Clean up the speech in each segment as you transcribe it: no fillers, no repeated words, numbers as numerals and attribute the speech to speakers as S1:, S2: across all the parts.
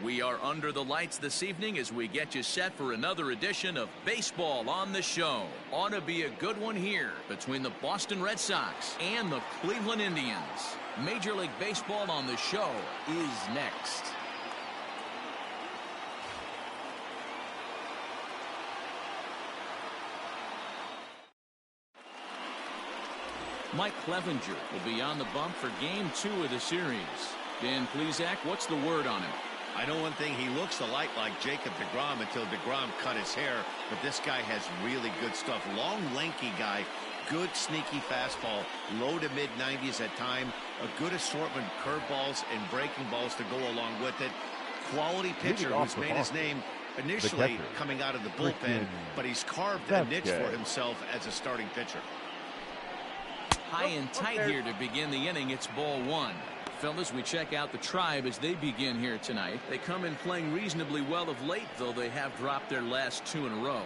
S1: We are under the lights this evening as we get you set for another edition of Baseball on the Show. Ought to be a good one here between the Boston Red Sox and the Cleveland Indians. Major League Baseball on the Show is next. Mike Clevenger will be on the bump for Game 2 of the series. Dan Plesac, what's the word on him?
S2: I know one thing, he looks a lot like Jacob deGrom until deGrom cut his hair, but this guy has really good stuff. Long, lanky guy, good sneaky fastball, low to mid-90s at time, a good assortment of curveballs and breaking balls to go along with it. Quality pitcher who's made his name initially coming out of the bullpen, but he's carved a niche for himself as a starting pitcher.
S1: High and tight here to begin the inning. It's ball one. Fellas, we check out the Tribe as they begin here tonight. They come in playing reasonably well of late, though they have dropped their last 2 in a row.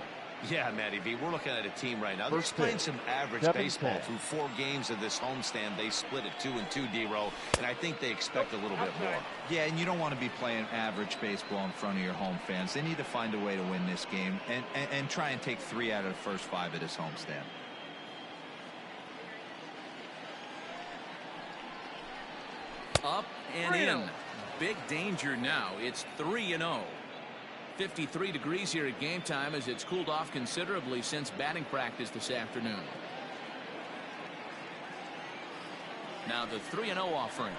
S2: Yeah, Matty B, we're looking at a team right now that's playing some average baseball. Through 4 games of this homestand, they split at 2-2, D-Row, and I think they expect a little bit more.
S3: Yeah, and you don't want to be playing average baseball in front of your home fans. They need to find a way to win this game and try and take 3 out of the first 5 of this homestand.
S1: Up and in. Big danger now. It's 3-0. 53 degrees here at game time as it's cooled off considerably since batting practice this afternoon. Now the 3-0 offering.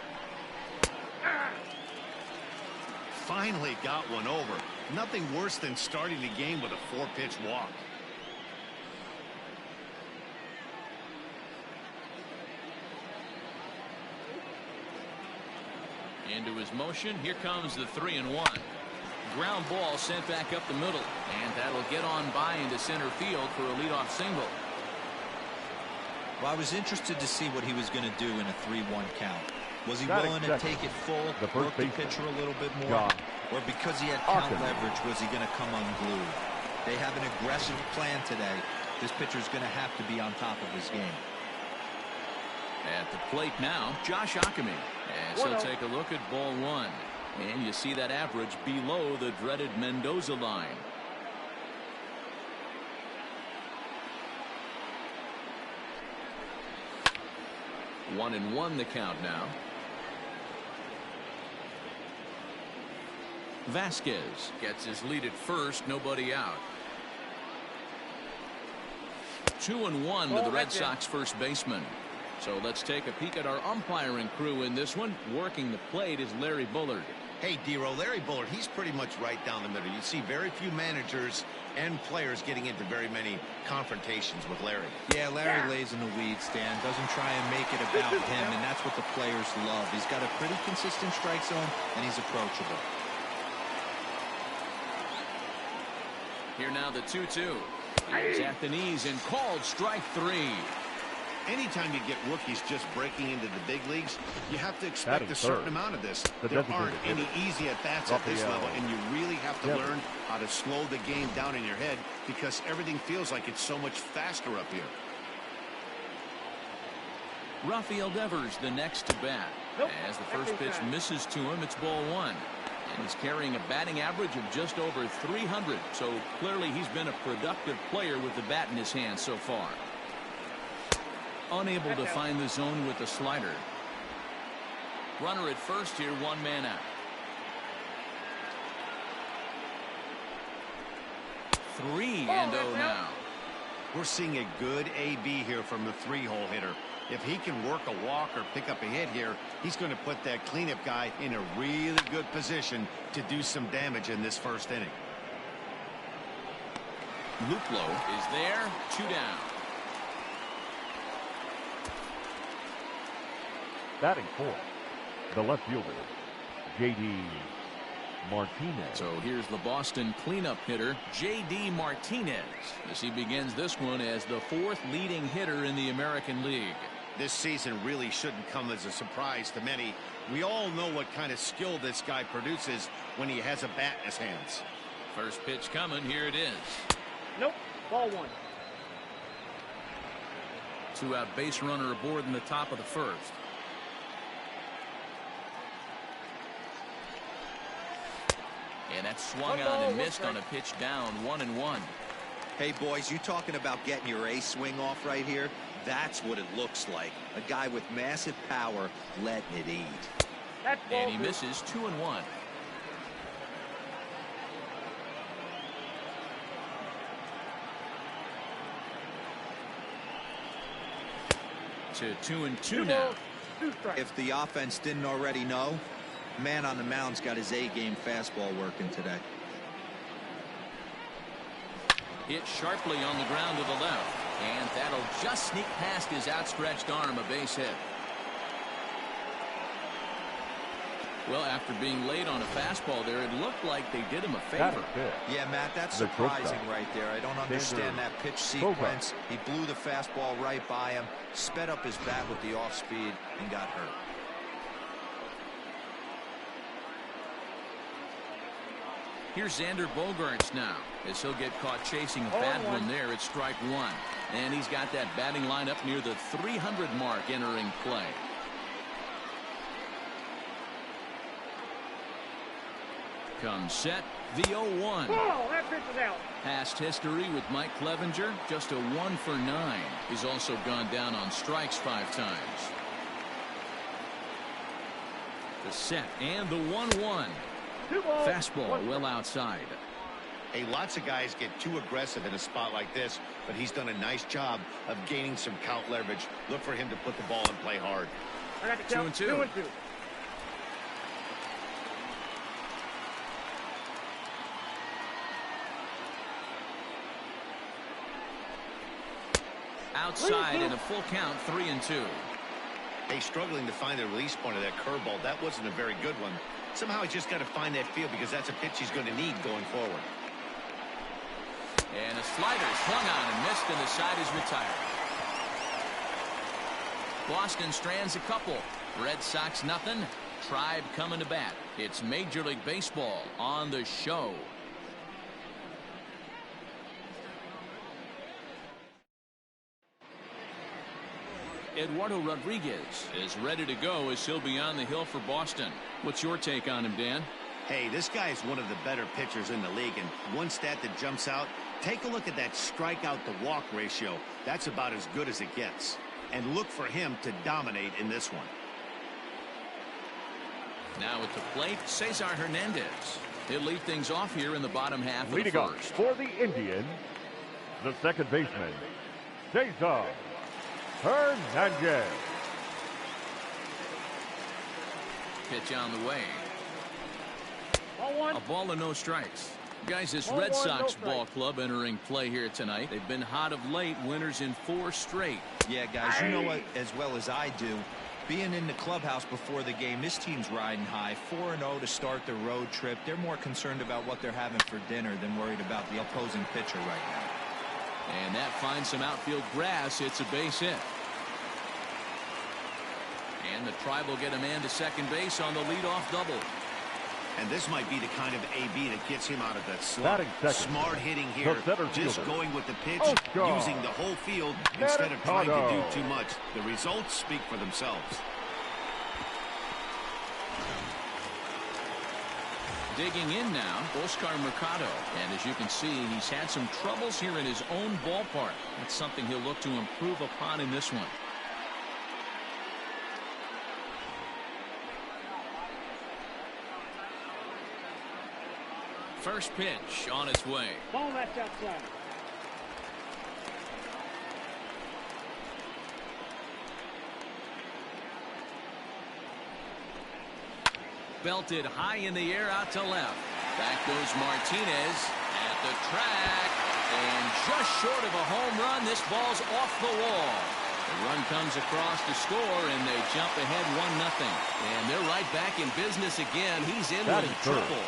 S2: Finally got one over. Nothing worse than starting the game with a 4-pitch walk.
S1: Into his motion. Here comes the 3-1. Ground ball sent back up the middle, and that'll get on by into center field for a leadoff single.
S3: Well, I was interested to see what he was going to do in a 3-1 count. Was he willing to take it full, work the pitcher a little bit more, or because he had count leverage, was he going to come unglued? They have an aggressive plan today. This pitcher's going to have to be on top of his game.
S1: At the plate now, Josh Ockamy. As he'll take a look at ball one. And you see that average below the dreaded Mendoza line. One and one the count now. Vasquez gets his lead at first, nobody out. 2-1 to the Red Sox first baseman. So let's take a peek at our umpiring crew in this one. Working the plate is Larry Bullard.
S2: Hey, D-Row, Larry Bullard, he's pretty much right down the middle. You see very few managers and players getting into very many confrontations with Larry.
S3: Yeah, Larry lays in the weeds, Dan. Doesn't try and make it about him, and that's what the players love. He's got a pretty consistent strike zone, and he's approachable.
S1: Here now the 2-2. He's at the knees and called strike 3.
S2: Anytime you get rookies just breaking into the big leagues, you have to expect a certain amount of this. There aren't any easy at-bats at this level, and you really have to learn how to slow the game down in your head because everything feels like it's so much faster up here.
S1: Rafael Devers the next to bat. As the first pitch misses to him, it's ball one. And he's carrying a batting average of just over 300, so clearly he's been a productive player with the bat in his hand so far. Unable to find the zone with the slider. Runner at first here, 1 man out. 3-0 now.
S2: We're seeing a good AB here from the 3-hole hitter. If he can work a walk or pick up a hit here, he's going to put that cleanup guy in a really good position to do some damage in this first inning.
S1: Luplow is there, 2 down.
S4: Batting fourth, the left fielder, J.D. Martinez.
S1: So here's the Boston cleanup hitter, J.D. Martinez, as he begins this one as the 4th leading hitter in the American League.
S2: This season really shouldn't come as a surprise to many. We all know what kind of skill this guy produces when he has a bat in his hands.
S1: First pitch coming, here it is.
S5: Nope, ball one.
S1: 2-out base runner aboard in the top of the first. And that swung on and missed on a pitch down, 1-1.
S3: Hey, boys, you talking about getting your A swing off right here? That's what it looks like. A guy with massive power letting it eat.
S1: And he misses 2-1. To 2-2 now.
S3: If the offense didn't already know, man on the mound's got his A-game fastball working today.
S1: Hit sharply on the ground to the left, and that'll just sneak past his outstretched arm, a base hit. Well, after being late on a fastball there, it looked like they did him a favor.
S3: Yeah, Matt, that's surprising right there. I don't understand that pitch sequence. He blew the fastball right by him, sped up his bat with the off-speed, and got hurt.
S1: Here's Xander Bogaerts now, as he'll get caught chasing a bad one there at strike one. And he's got that batting lineup near the 300 mark entering play. Comes set, the 0-1.
S5: Oh, that pitch is out.
S1: Past history with Mike Clevenger, just a 1 for 9. He's also gone down on strikes 5 times. The set and the 1-1. Fastball well outside.
S2: Hey, lots of guys get too aggressive in a spot like this, but he's done a nice job of gaining some count leverage. Look for him to put the ball and play hard.
S5: I got the count. 2-2.
S1: Outside and a full count, 3-2.
S2: Hey, struggling to find the release point of that curveball. That wasn't a very good one. Somehow he's just got to find that feel because that's a pitch he's going to need going forward.
S1: And a slider swung on and missed, and the side is retired. Boston strands a couple. Red Sox nothing. Tribe coming to bat. It's Major League Baseball on the show. Eduardo Rodriguez is ready to go as he'll be on the hill for Boston. What's your take on him, Dan?
S2: Hey, this guy is one of the better pitchers in the league, and one stat that jumps out, take a look at that strikeout to walk ratio. That's about as good as it gets. And look for him to dominate in this one.
S1: Now at the plate, Cesar Hernandez. He'll lead things off here in the bottom half of the
S4: first. Leading up for the Indians, the second baseman, Cesar Hernandez.
S1: Pitch on the way.
S5: Ball one.
S1: A ball and no strikes. Guys, this Red Sox ball club entering play here tonight. They've been hot of late, winners in 4 straight.
S3: Yeah, guys, you know what, as well as I do, being in the clubhouse before the game, this team's riding high. 4-0 to start the road trip. They're more concerned about what they're having for dinner than worried about the opposing pitcher right now.
S1: And that finds some outfield grass. It's a base hit. And the Tribe will get a man to second base on the leadoff double.
S2: And this might be the kind of AB that gets him out of that slump. Smart hitting here, just going with the pitch, using the whole field instead of trying to do too much. The results speak for themselves.
S1: Digging in now, Oscar Mercado. And as you can see, he's had some troubles here in his own ballpark. That's something he'll look to improve upon in this one. First pitch on its way.
S5: Ball that's outside.
S1: Belted high in the air out to left. Back goes Martinez at the track. And just short of a home run, this ball's off the wall. The run comes across to score, and they jump ahead 1-0. And they're right back in business again. He's in with a triple.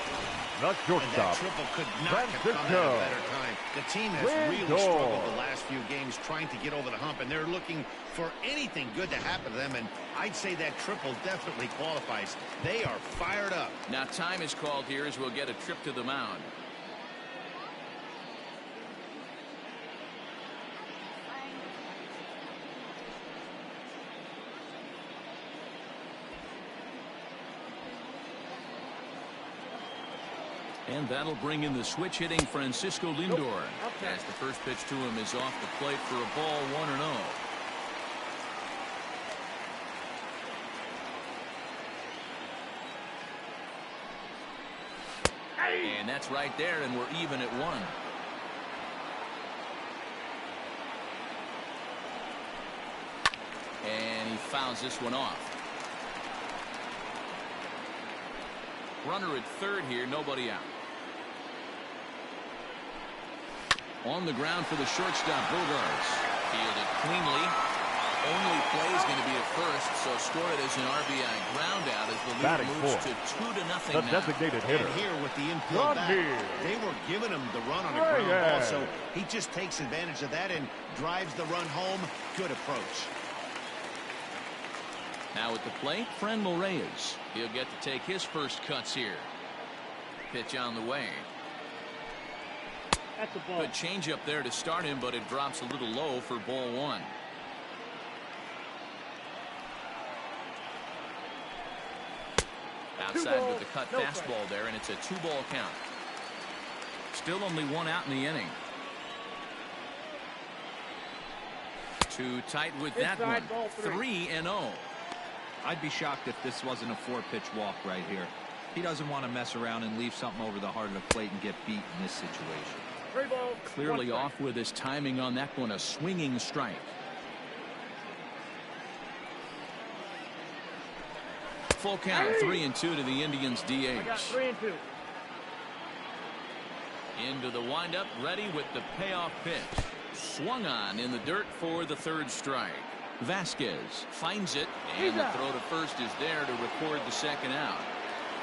S4: Not
S2: and that triple could not have come at a better time. The team has really struggled the last few games trying to get over the hump, and they're looking for anything good to happen to them, and I'd say that triple definitely qualifies. They are fired up.
S1: Now time is called here as we'll get a trip to the mound. And that'll bring in the switch-hitting Francisco Lindor. As the first pitch to him is off the plate for a ball, 1-0. And that's right there, and we're even at 1. And he fouls this one off. Runner at third here, nobody out. On the ground for the shortstop, Bogarts. Fielded cleanly. Only play is going to be at first, so score it as an RBI ground out as the lead moves to 2-0
S4: the
S1: now.
S4: designated hitter.
S2: And here with the infield back, they were giving him the run on a ground ball, so he just takes advantage of that and drives the run home. Good approach.
S1: Now at the plate, Franmil Reyes. He'll get to take his first cuts here. Pitch on the way.
S5: That's a ball.
S1: Good change up there to start him, but it drops a little low for ball 1. Outside with the cut fastball there, and it's a 2-ball count. Still only 1 out in the inning. Too tight with that one. 3-0.
S3: I'd be shocked if this wasn't a 4-pitch walk right here. He doesn't want to mess around and leave something over the heart of the plate and get beat in this situation.
S5: 3 balls.
S1: Clearly off with his timing on that one. A swinging strike. Full count, 3-2 to the Indians DH.
S5: I got 3-2.
S1: Into the windup, ready with the payoff pitch. Swung on in the dirt for the 3rd strike. Vasquez finds it, and the throw to first is there to record the 2nd out.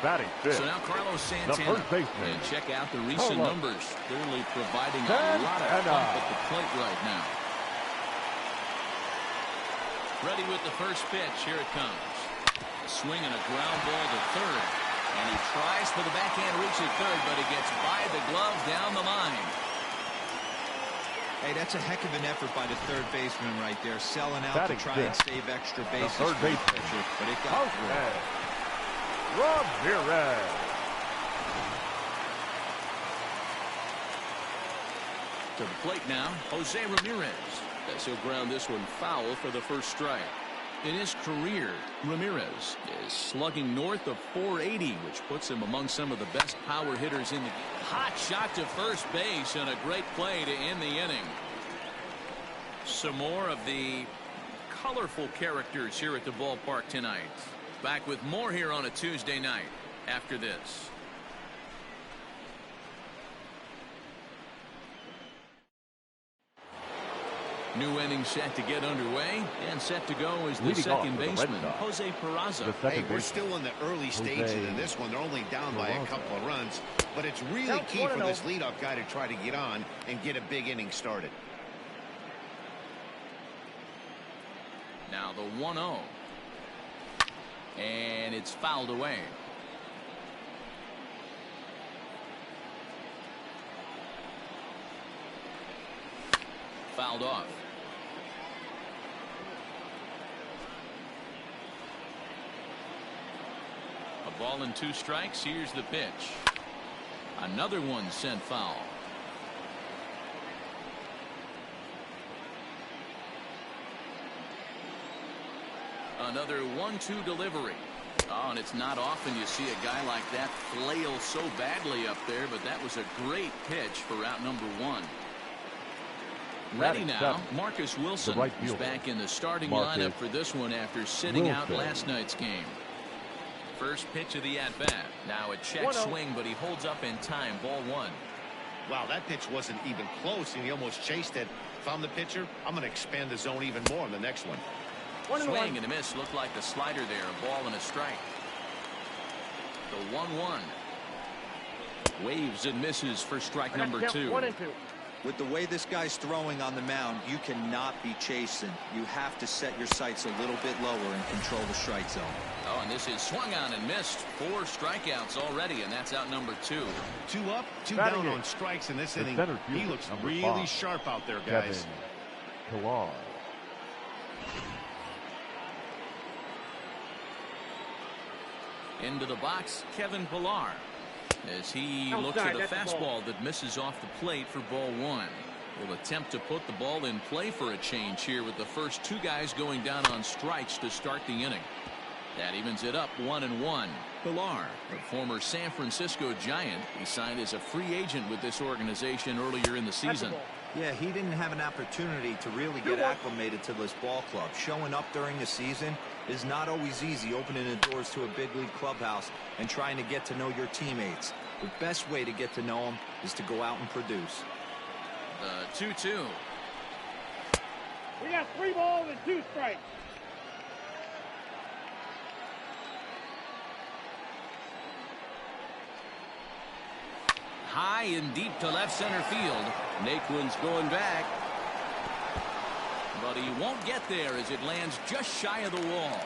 S4: Batting fifth,
S1: So now Carlos
S4: the
S1: Santana.
S4: first baseman.
S1: And check out the recent numbers. Clearly providing a lot of pump at the plate right now. Ready with the first pitch. Here it comes. Swinging a ground ball to third. And he tries for the backhand reach at third, but he gets by the glove down the line.
S3: Hey, that's a heck of an effort by the 3rd baseman right there, selling out
S4: Batting
S3: to try
S4: fifth,
S3: and save extra bases
S4: the 3rd
S3: for the
S4: baseman.
S3: pitcher, but it got through.
S4: Ramirez.
S1: To the plate now, Jose Ramirez. As he'll ground this one foul for the first strike. In his career, Ramirez is slugging north of 480, which puts him among some of the best power hitters in the game. Hot shot to first base and a great play to end the inning. Some more of the colorful characters here at the ballpark tonight. Back with more here on a Tuesday night after this. New inning set to get underway, and set to go is the second baseman, Jose Peraza.
S2: Hey, we're still in the early stages in this one. They're only down by a couple of runs, but it's really key for this leadoff guy to try to get on and get a big inning started.
S1: Now the 1-0. And it's fouled away. Fouled off. A ball and 2 strikes. Here's the pitch. Another one sent foul. Another 1-2 delivery. Oh, and it's not often you see a guy like that flail so badly up there, but that was a great pitch for out number 1. Ready now, Marcus Wilson is back in the starting lineup for this one after sitting out last night's game. First pitch of the at-bat. Now a check swing, but he holds up in time. Ball 1.
S2: Wow, that pitch wasn't even close, and he almost chased it. If I'm the pitcher, I'm going to expand the zone even more in the next one.
S1: Swing and a miss. Looked like the slider there. A ball and a strike. The 1-1. Waves and misses for strike number 2.
S5: 1-2.
S3: With the way this guy's throwing on the mound, you cannot be chasing. You have to set your sights a little bit lower and control the strike zone.
S1: Oh, and this is swung on and missed. 4 strikeouts already, and that's out number 2.
S2: 2 up, 2 down on strikes in this inning. He looks really sharp out there, guys.
S4: Pilar.
S1: Into the box, Kevin Pilar. as he looks at a fastball that misses off the plate for ball one. He'll attempt to put the ball in play for a change here with the first two guys going down on strikes to start the inning. That evens it up 1-1. Pilar, the former San Francisco Giant, he signed as a free agent with this organization earlier in the season.
S3: Yeah, he didn't have an opportunity to really get acclimated to this ball club. Showing up during the season is not always easy, opening the doors to a big league clubhouse and trying to get to know your teammates. The best way to get to know them is to go out and produce.
S1: The 2-2.
S5: We got 3 balls and 2 strikes.
S1: High and deep to left center field. Naquin's going back, but he won't get there as it lands just shy of the wall,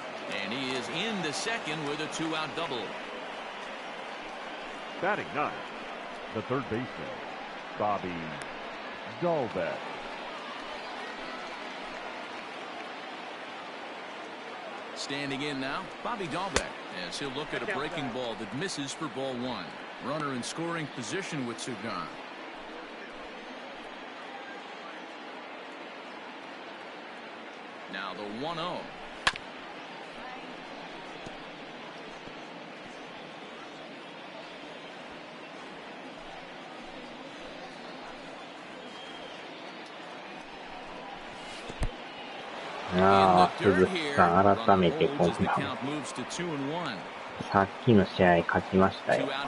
S1: and he is into second with a 2-out double.
S4: Batting ninth, the third baseman, Bobby Dalbec.
S1: Standing in now, Bobby Dalbec, as he'll look at a breaking ball that misses for ball one. Runner in scoring position with Sugan. Now the 1-0.
S6: 鈴木さん、改めてこんばんは。さっきの試合勝ちましたよ。うわ、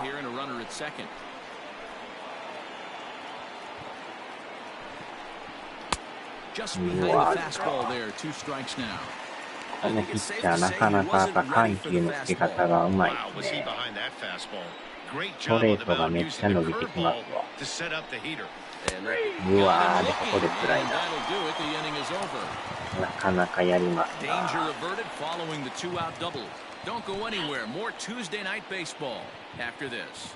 S6: このピッチャーなかなか緩急のつけ方がうまいですね。ストレートがめっちゃ伸びてきますわ。うわーでここでスライダー。なかなかやりますな。
S1: Don't go anywhere. More Tuesday night baseball after this.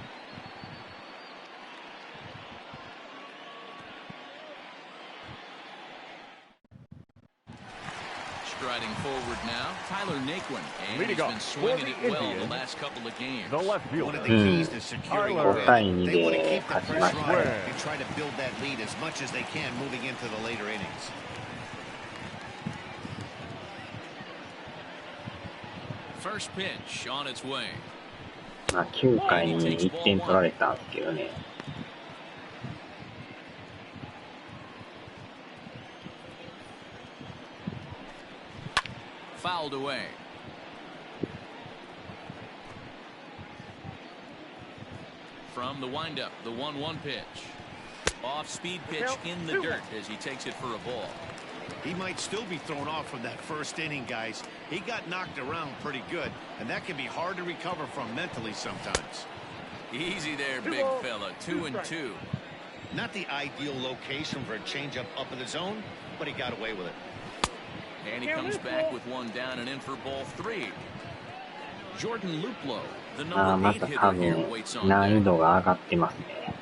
S1: Striding forward now, Tyler Naquin, and he's been swinging it well the last couple of games.
S4: The left fielder.
S2: One of the keys to securing a win. They want to keep the pressure on and try to build that lead as much as they can moving into the later innings.
S1: First pitch on its way.
S6: 9回に1点取られたんですけどね。
S1: Fouled away. From the windup, the 1-1 pitch. Off-speed pitch in the dirt as he takes it for a ball.
S2: He might still be thrown off from that first inning, guys. He got knocked around pretty good, and that can be hard to recover from mentally sometimes.
S1: Easy there, big fella. 2-2.
S2: Not the ideal location for a changeup up in the zone, but he got away with it.
S1: And he comes back with one down and in for ball 3. Jordan Luplow, the number 8 hitter here, waits on
S6: 難易度が上がってますね。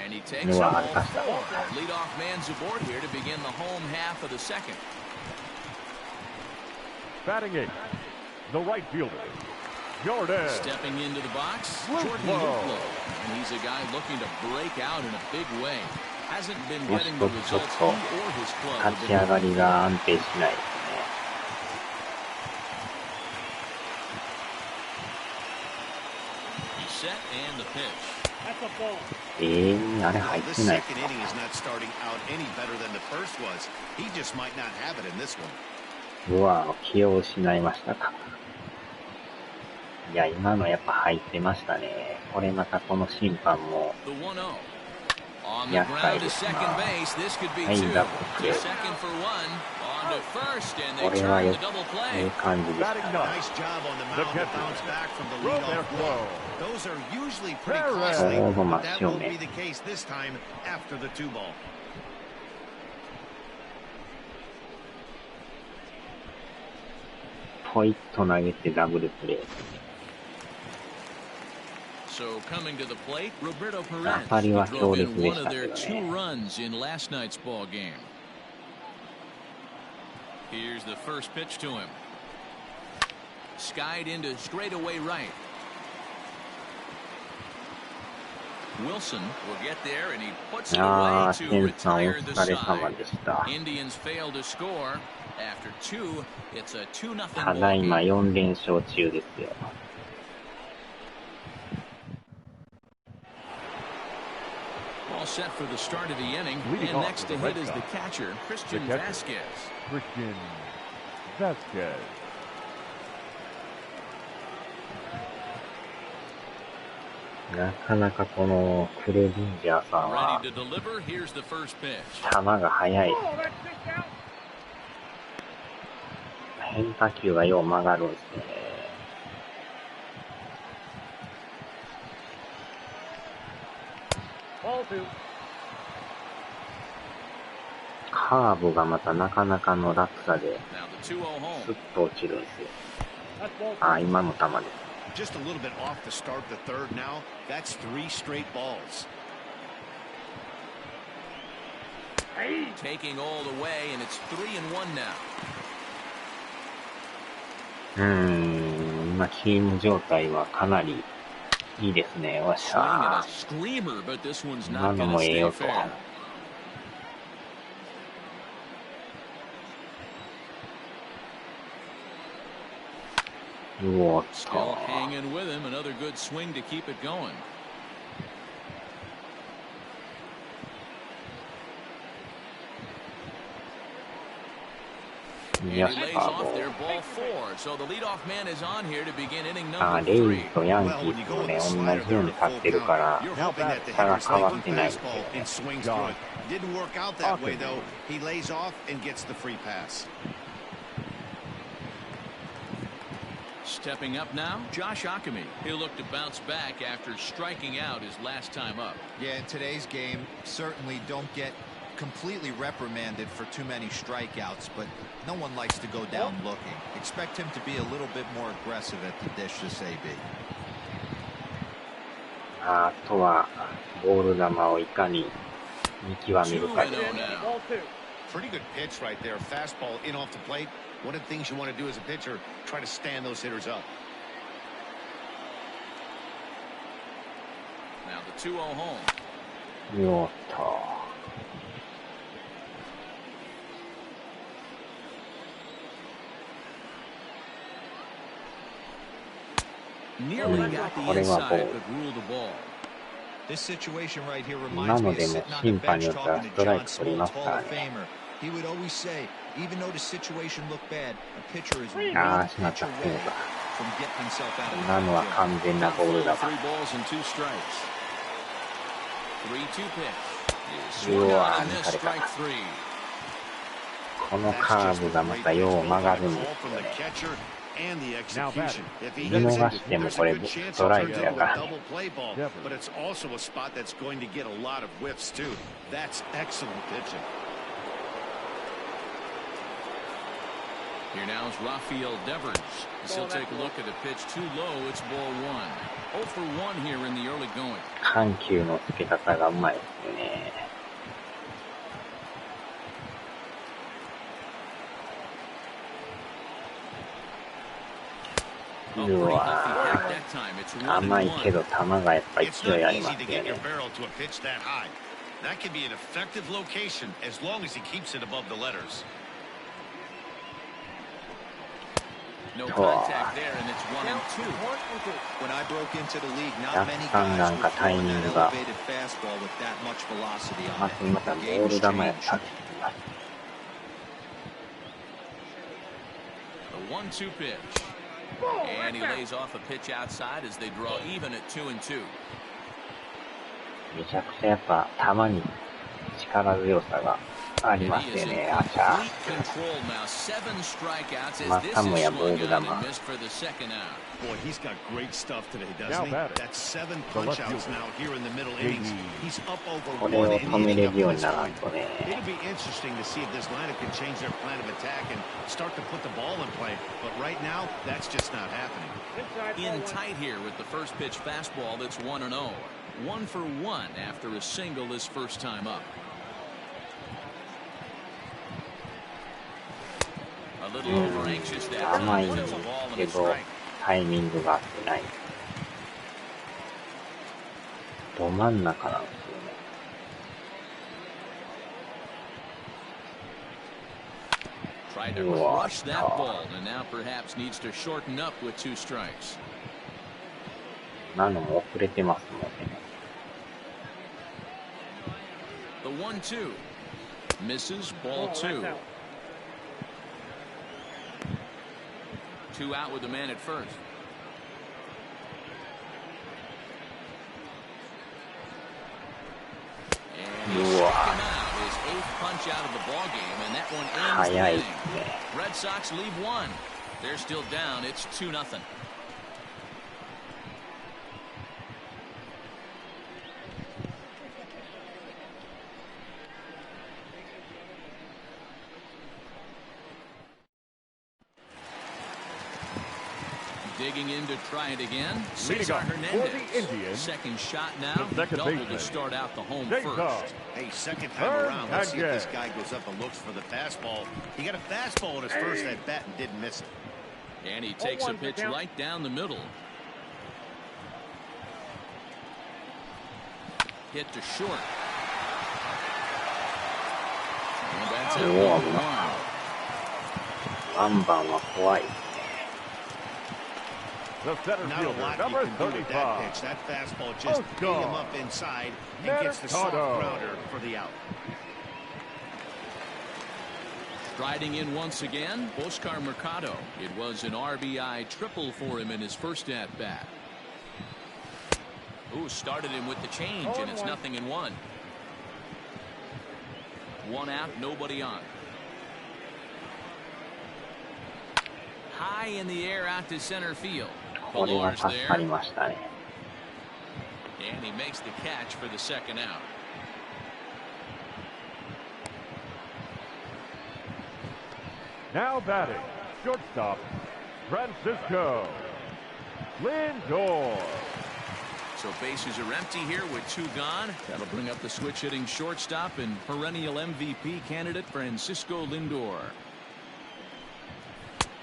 S1: And he takes ball 4. Leadoff man's aboard here to begin the home half of the second.
S4: Batting 8, the right fielder, Jordan.
S1: Stepping into the box, Jordan Luplow. And he's a guy looking to break out in a big way. Hasn't been getting the results he or his club have been.
S6: 立ち上がりが安定しないですね。
S1: He's set and the pitch.
S6: あれ入ってない。うわ、気を失いましたか。いや、今のやっぱ入ってましたね。これまたこの審判も厄介ですな。はい、ダブルプレー。これはよくいい感じでしたね。ちょうど真正面。ポイッと投げてダブルプレー。
S1: So coming to the plate, Roberto
S6: 当たりは
S1: Perez
S6: 強
S1: drove
S6: 烈
S1: in
S6: で
S1: one
S6: し
S1: of
S6: たけ
S1: their
S6: ど
S1: 2
S6: ね。
S1: runs in last night's ball game. Here's the first pitch to him. Skied into straightaway right. Wilson will get there, and he puts it away to retire the side. Indians fail to score. After two, it's a 2-0 ball game.
S6: ただいま4連勝中ですよ。
S1: All set for the start of the inning, and next to hit is the catcher, Christian Vasquez.
S4: Christian Vasquez.
S6: なかなかこのクレビンジャーさんは球が速い。変化球がよう曲がるんですね。カーブがまたなかなかの落差でスッと落ちるんですよ。あ、今の球です。
S2: Just a little bit off to start the third now. That's 3 straight balls.
S1: Taking all the way, and it's 3-1 now.
S6: 今チーム状態はかなりいいですね。わっしゃー。今のもええよと。うおっと。レイズとヤンキースもね、同じように立ってるから、差が変わってないですよね。
S1: Stepping up now, Josh Ockamy. He'll look to bounce back after striking out his last time up.
S3: Yeah, in today's game, certainly don't get completely reprimanded for too many strikeouts, but no one likes to go down looking. Expect him to be a little bit more aggressive at the dish this AB.
S6: あとはボール球をいかに見極めるかです。
S2: Pretty good pitch right there. Fastball in off the plate. One of the things you want to do as a pitcher, try to stand those hitters up.
S1: Now the 2-0 home.
S6: よっと。
S1: Nearly got the inside, but ruled the ball.
S3: This situation right here
S6: 今
S3: reminds
S6: の
S3: me
S6: で
S3: of
S6: も
S3: sitting on
S6: 審
S3: the
S6: 判に
S3: bench
S6: よっては
S3: talking
S6: ス
S3: to
S6: トライ
S3: John
S6: ク取り
S3: Smoltz,
S6: ますか
S3: Hall
S6: ら
S3: of
S6: ね。
S3: Famer. He would always say, even though the situation looked bad, a pitcher is
S6: あ
S3: one
S6: あ、しまっ
S3: pitch
S6: た。そう
S3: away
S6: か。
S3: from getting himself out of
S6: 今のは
S3: the field.
S6: 完全なボールだ。
S1: 3 balls and 2 strikes. 3-2 pitch.
S6: うわー、抜かれた。このカーブがまたよう曲がるんですよね。見逃してもこれストライクやからね。
S2: But it's also a spot that's going to get a lot of whiffs too. That's excellent pitching.
S1: Here now is Rafael Devers. He'll take a look at a pitch too low. It's ball 1. 0 for 1 here in the early going.
S6: 緩急のつけ方がうまいですよね。うわー、甘いけど球がやっぱ勢いありますよね。
S2: That can be an effective location as long as he keeps it above the letters.
S1: No contact there, and it's 1-2.
S3: When I broke into the league, not many guys would throw an elevated fastball with that much velocity on it. The game was changed.
S1: The 1-2 pitch. And he lays off a pitch outside as they draw even at 2-2.
S6: めちゃくちゃやっぱ球に力強さがありますよね、アンチャ。またもやボール球。
S2: Boy, he's got great stuff today, doesn't he? That's 7 punch-outs now here in the middle innings. He's up over
S6: これを止めれるようにならんとね。
S2: It'll be interesting to see if this lineup can change their plan of attack and start to put the ball in play. But right now, that's just not happening.
S1: In tight here with the first pitch fastball that's 1-0. 1 for 1 after a single his first time up. A little over anxious that
S6: 甘い
S1: time. It's a ball and
S6: け
S1: a
S6: ど
S1: strike.
S6: タイミングが合ってない。ど真ん中なんですよね。
S1: Tried to crush that ball and now perhaps needs to shorten up with 2 strikes.
S6: 今のも遅れてますもんね。
S1: The 1-2 misses ball 2. 2 out with the man at first. And he struck him out, his 8th punch out of the ball game, and that one ends the inning. Red Sox leave 1. They're still down. It's 2-0. Digging in to try it again. Cesar Hernandez. Second shot now. Double to start out the home first.
S2: Hey, second time around. Let's see if this guy goes up and looks for the fastball. He got a fastball in his first at bat and didn't miss it.
S1: And he takes a pitch right down the middle. Hit to short. And that's it.
S6: 1番は怖い。
S4: The center
S2: Not a
S4: fielder,
S2: lot
S4: number
S2: you can do with that
S4: 35.
S2: pitch. That fastball just beat him up inside and gets the soft grounder for the out.
S1: Striding in once again, Oscar Mercado. It was an RBI triple for him in his first at-bat. Ooh, started him with the change, and it's 0-1. 1 out, nobody on. High in the air out to center field.
S6: これは助かりましたね。
S1: And he makes the catch for the second out.
S4: Now batting, shortstop, Francisco Lindor.
S1: So bases are empty here with 2 gone. That'll bring up the switch hitting shortstop and perennial MVP candidate Francisco Lindor.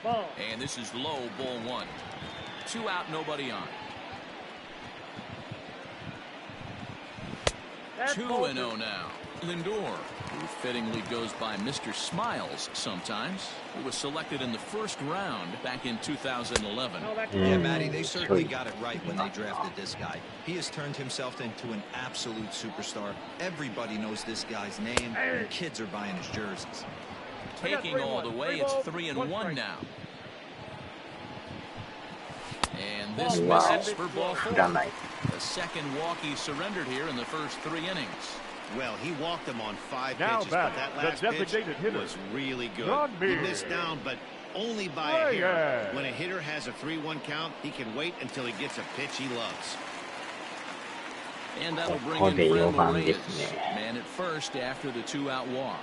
S1: And this is low, ball 1. 2 out, nobody on. 2-0 now. Lindor, who fittingly goes by Mr. Smiles sometimes. He was selected in the first round back in 2011.
S3: Yeah, Matty, they certainly got it right when they drafted this guy. He has turned himself into an absolute superstar. Everybody knows this guy's name, and kids are buying his jerseys.
S1: Taking all the way, it's 3-1 now. And this misses for ball 4. The second walk he surrendered here in the first 3 innings.
S2: Well, he walked him on 5
S4: Now
S2: pitches, but
S4: back,
S2: that last pitch
S4: hitter.
S2: was really good.
S4: He
S2: He missed down, but only by a hair. When a hitter has a 3-1 count, he can wait until he gets a pitch he loves.
S1: And that'll bring in Framber Reyes, man at first after the 2-out walk.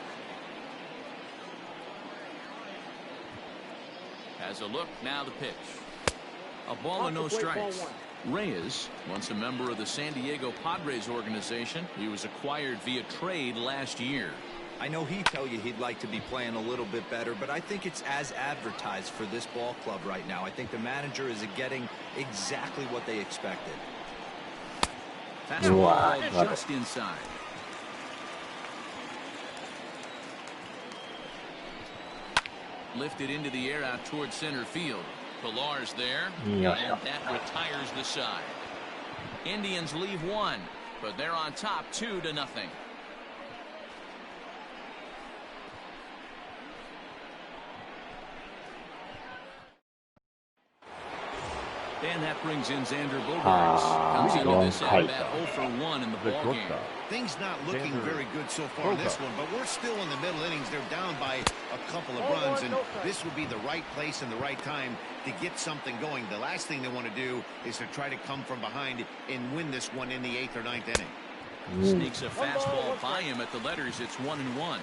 S1: Has a look, now the pitch. A ball and no strikes. Reyes, once a member of the San Diego Padres organization, he was acquired via trade last year.
S3: I know he'd tell you he'd like to be playing a little bit better, but I think it's as advertised for this ball club right now. I think the manager is getting exactly what they expected.
S1: Fastball just inside. Lifted into the air out towards center field. Pilar's there, and that retires the side. Indians leave 1, but they're on top 2-0. And that brings in Xander Bogaerts. Comes into this at bat 0 for 1 in the ballgame.
S2: Things not looking very good so far in this one, but we're still in the middle innings. They're down by a couple of runs, and this would be the right place and the right time to get something going. The last thing they want to do is to try to come from behind and win this one in the 8th or 9th inning.
S1: Sneaks a fastball by him at the letters. It's 1-1.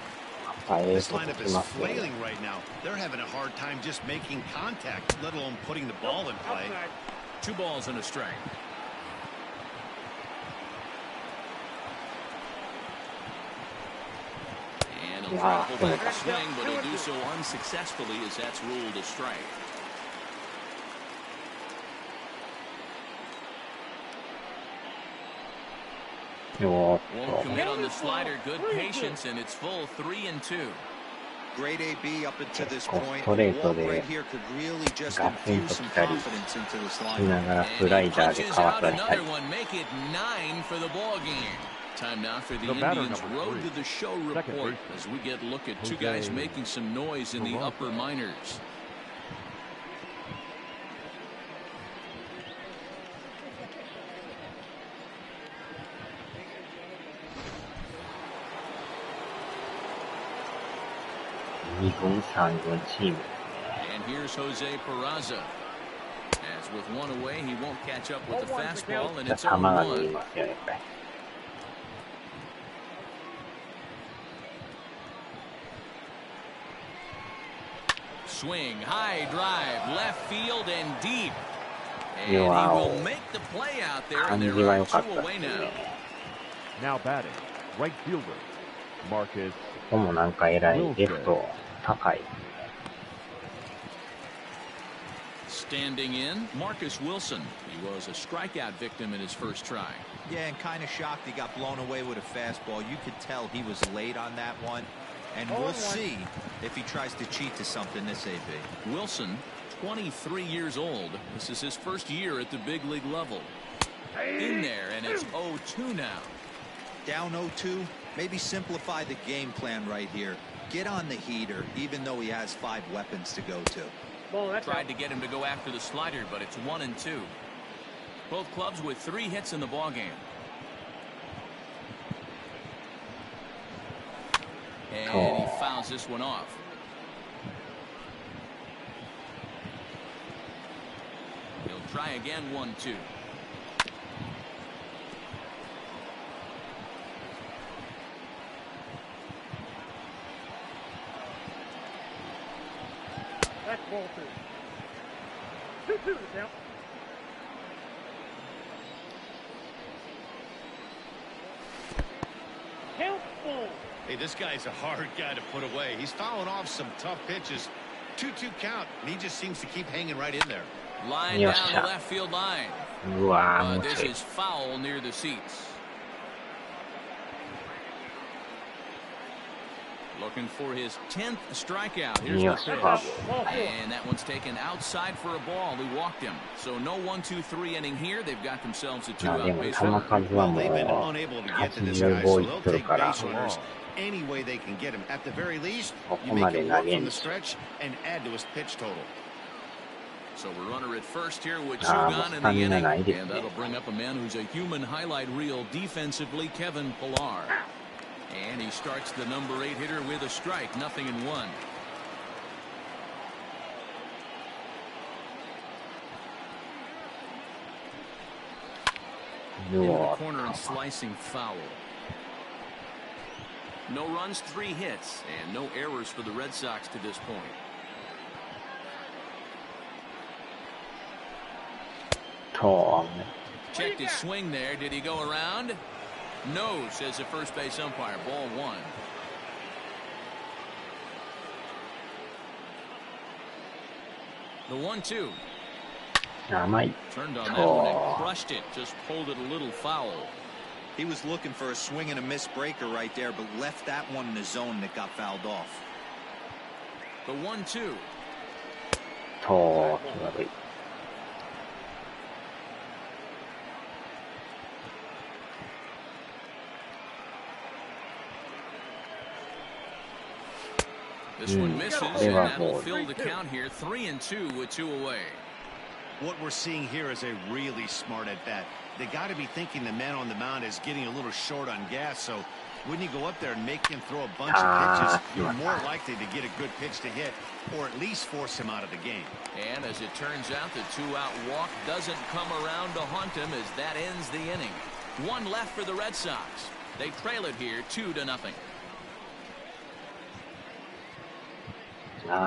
S2: This lineup is flailing right now. They're having a hard time just making contact, let alone putting the ball in play.
S1: 2 balls and a strike. And he'll try to pull back the swing, but he'll do so unsuccessfully as that's ruled a strike. Won't commit on the slider. Good patience, and it's full 3-2.
S3: Great AB up until this point.
S6: ストレートで
S3: Right here could really just
S6: ガツン
S3: infuse
S6: と
S3: some
S6: 来たり
S3: confidence into the
S6: し
S3: slider.
S6: ながら
S1: And
S6: スラ
S1: he
S6: イダーで
S1: punches
S6: かわ
S1: out
S6: されたり
S1: another one. Make it 9 for the ball game. Time now for the
S4: The batter,
S1: Indians'
S4: number
S1: road
S4: 3,
S1: to the show
S4: second
S1: report
S4: baseman,
S1: as we get a look at two guys
S4: Jose
S1: making some noise in the upper minors. And here's Jose Peraza. As with one away, he won't catch up with the fastball, and it's
S6: 球が
S1: 0-1.
S6: 伸びますよ、やっぱり。
S1: Swing, high drive, left field and deep. And he
S6: Wow.
S1: will make the play out there, and
S6: 感じ
S1: there
S6: は
S1: are
S6: 良かっ
S1: two
S6: た
S1: away
S6: です
S1: now.
S6: ね。
S4: Now batting, right fielder, Marcus.
S6: ここもなんか偉いレフト高い。
S1: Standing in, Marcus Wilson. He was a strikeout victim in his first try.
S3: Yeah, and kind of shocked he got blown away with a fastball. You could tell he was late on that one. And we'll see if he tries to cheat to something this AB.
S1: Wilson, 23 years old. This is his first year at the big league level. In there, and it's 0-2 now.
S3: Down 0-2, maybe simplify the game plan right here. Get on the heater, even though he has 5 weapons to go to.
S1: Tried to get him to go after the slider, but it's 1-2. Both clubs with 3 hits in the ballgame. And he fouls this one off. He'll try again, 1-2.
S5: That's ball 2. 2-2 now. Count full.
S2: Hey, this guy's a hard guy to put away. He's fouling off some tough pitches. 2-2 count, and he just seems to keep hanging right in there.
S1: Line down the left field line.
S6: うわー、もう
S1: This
S6: ちょい
S1: is foul near the seats. Looking for his 10th strikeout. Here's the pitch. And that one's taken outside for a ball. He walked him. So no 1-2-3 inning here. They've got themselves a
S6: まあで
S1: 2-out
S6: も
S1: base
S6: 球
S1: runner.
S6: 数は
S2: Well,
S6: もう
S2: they've been unable to get to this
S6: 85
S2: guy, so
S6: いっ
S2: they'll
S6: とる
S2: take
S6: から
S2: base runners any way they can get him. At the very least,
S6: こ
S2: you
S6: こま
S2: make
S6: で
S2: him
S6: 投
S2: work
S6: げ
S2: from
S6: ん
S2: the stretch and add to his pitch total.
S1: So we're runner at first here with 2
S6: あー、もう
S1: gone
S6: ス
S1: in
S6: タ
S1: the
S6: ミナ
S1: inning.
S6: ないです
S1: And
S6: ね。
S1: that'll bring up a man who's a human highlight reel defensively, Kevin Pillar. And he starts the number 8 hitter with a strike. 0-1. Into the corner and slicing foul. No runs, 3 hits, and no errors for the Red Sox to this point. Checked his swing there. Did he go around? No, says the first base umpire. Ball 1. The 1-2. Turned on that one and crushed it. Just pulled it a little foul.
S3: He was looking for a swing and a miss breaker right there, but left that one in the zone that got fouled off.
S1: The 1-2. This one misses, and that'll fill the count here. 3-2 with 2 away.
S2: What we're seeing here is a really smart at bat. They got to be thinking the man on the mound is getting a little short on gas, so when you go up there and make him throw a bunch of pitches, you're more likely to get a good pitch to hit or at least force him out of the game.
S1: And as it turns out, the 2-out walk doesn't come around to haunt him as that ends the inning. 1 left for the Red Sox. They trail it here 2-0.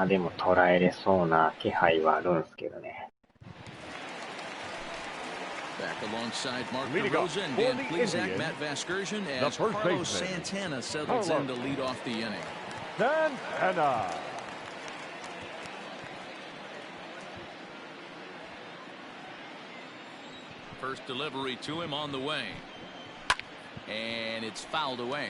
S6: でも捉えれそうな気配はあるんですけどね。
S1: Back alongside Mark
S4: Leading off
S1: DeRosa and
S4: for
S1: Dan
S4: the
S1: Plesac,
S4: Indians,
S1: Matt Vasgersian,
S4: the
S1: as
S4: first
S1: Carlos
S4: baseman,
S1: Santana settles in to lead off the inning.
S4: Santana.
S1: First delivery to him on the way. And it's fouled away.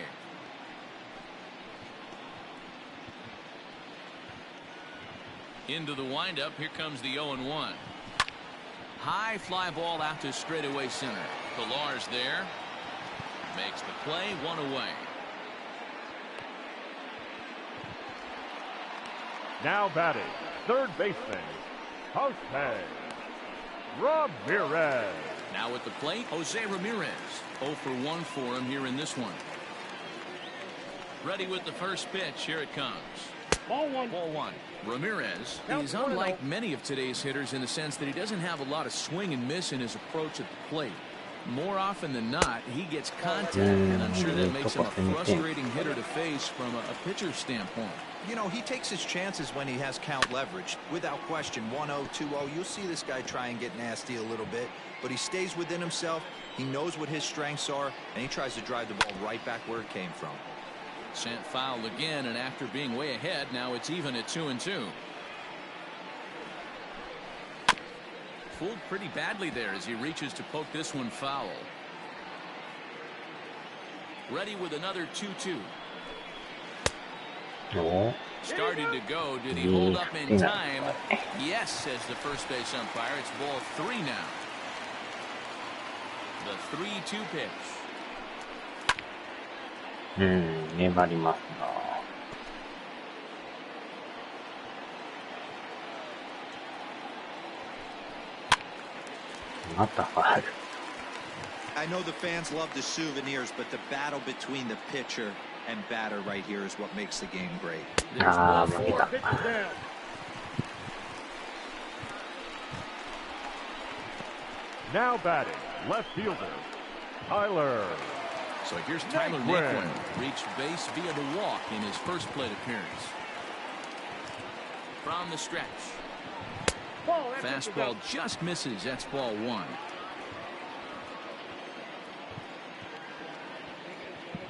S1: Into the windup. Here comes the 0-1. High fly ball out to straightaway center. Pilar's there. Makes the play, one away.
S4: Now batting, third baseman, Jose Ramirez.
S1: Now at the plate, Jose Ramirez. 0 for 1 for him here in this one. Ready with the first pitch. Here it comes.
S5: Ball one.
S1: Ball one. Ramirez is unlike many of today's hitters in the sense that he doesn't have a lot of swing and miss in his approach at the plate. More often than not, he gets contact, and I'm sure that makes him a frustrating hitter to face from a pitcher's standpoint.
S3: You know, he takes his chances when he has count leverage. Without question, 1-0, 2-0, you'll see this guy try and get nasty a little bit, but he stays within himself. He knows what his strengths are, and he tries to drive the ball right back where it came from.
S1: Sent foul again, and after being way ahead, now it's even at 2-2. Fooled pretty badly there as he reaches to poke this one foul. Ready with another 2-2.
S6: No.
S1: Started to go. Did he hold up in time? Yes, says the first base umpire. It's ball 3 now. The 3-2 pitch.
S6: 粘りますな。またファウル。
S3: I know the fans love the souvenirs, but the battle between the pitcher and batter right here is what makes the game great.
S6: ああ、負けた。
S4: Now batting, left fielder, Tyler.
S1: So here's Tyler Naquin. Reached base via the walk in his first plate appearance. From the stretch. Fastball just misses. That's ball 1.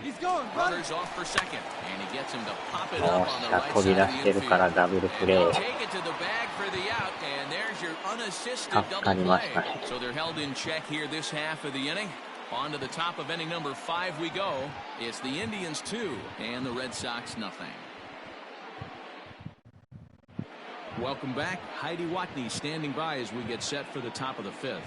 S5: He's going.
S1: Runners off for second, and he gets him to pop it up on the right
S6: 飛び出
S1: side
S6: し
S1: of
S6: て
S1: the
S6: るから
S1: infield.
S6: ダブルプレ
S1: They'll
S6: ー。
S1: take it to the bag for the out, and there's your unassisted
S6: 助
S1: double
S6: かりました
S1: play.
S6: ね。
S1: So they're held in check here this half of the inning. On to the top of inning number 5 we go. It's the Indians 2 and the Red Sox nothing. Welcome back. Heidi Watney standing by as we get set for the top of the 5th.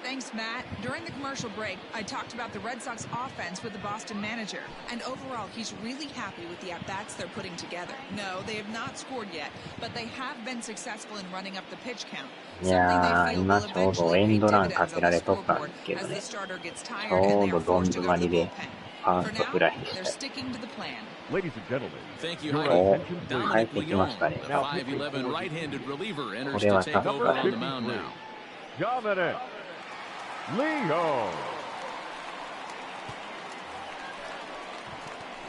S7: Thanks, Matt. During the commercial break, I talked about the Red Sox offense with the Boston manager. And overall, he's really happy with the at-bats they're putting together. No, they have not scored yet, but they have been successful in running up the pitch count.
S6: いやー、今ちょうどエンドランかけられとったんですけどね。ちょうどどん詰まりでファーストフライでした。
S4: Ladies and gentlemen,
S1: Thank you,
S4: your
S1: Heidi.
S4: attention please.
S1: Dominic
S6: 帰ってきましたね。
S1: Leone, the 5'11" right-handed reliever, enters
S6: これは
S1: to
S6: 助
S1: take
S6: か
S1: over
S6: る。
S1: on the mound now.
S4: Dominic Leone.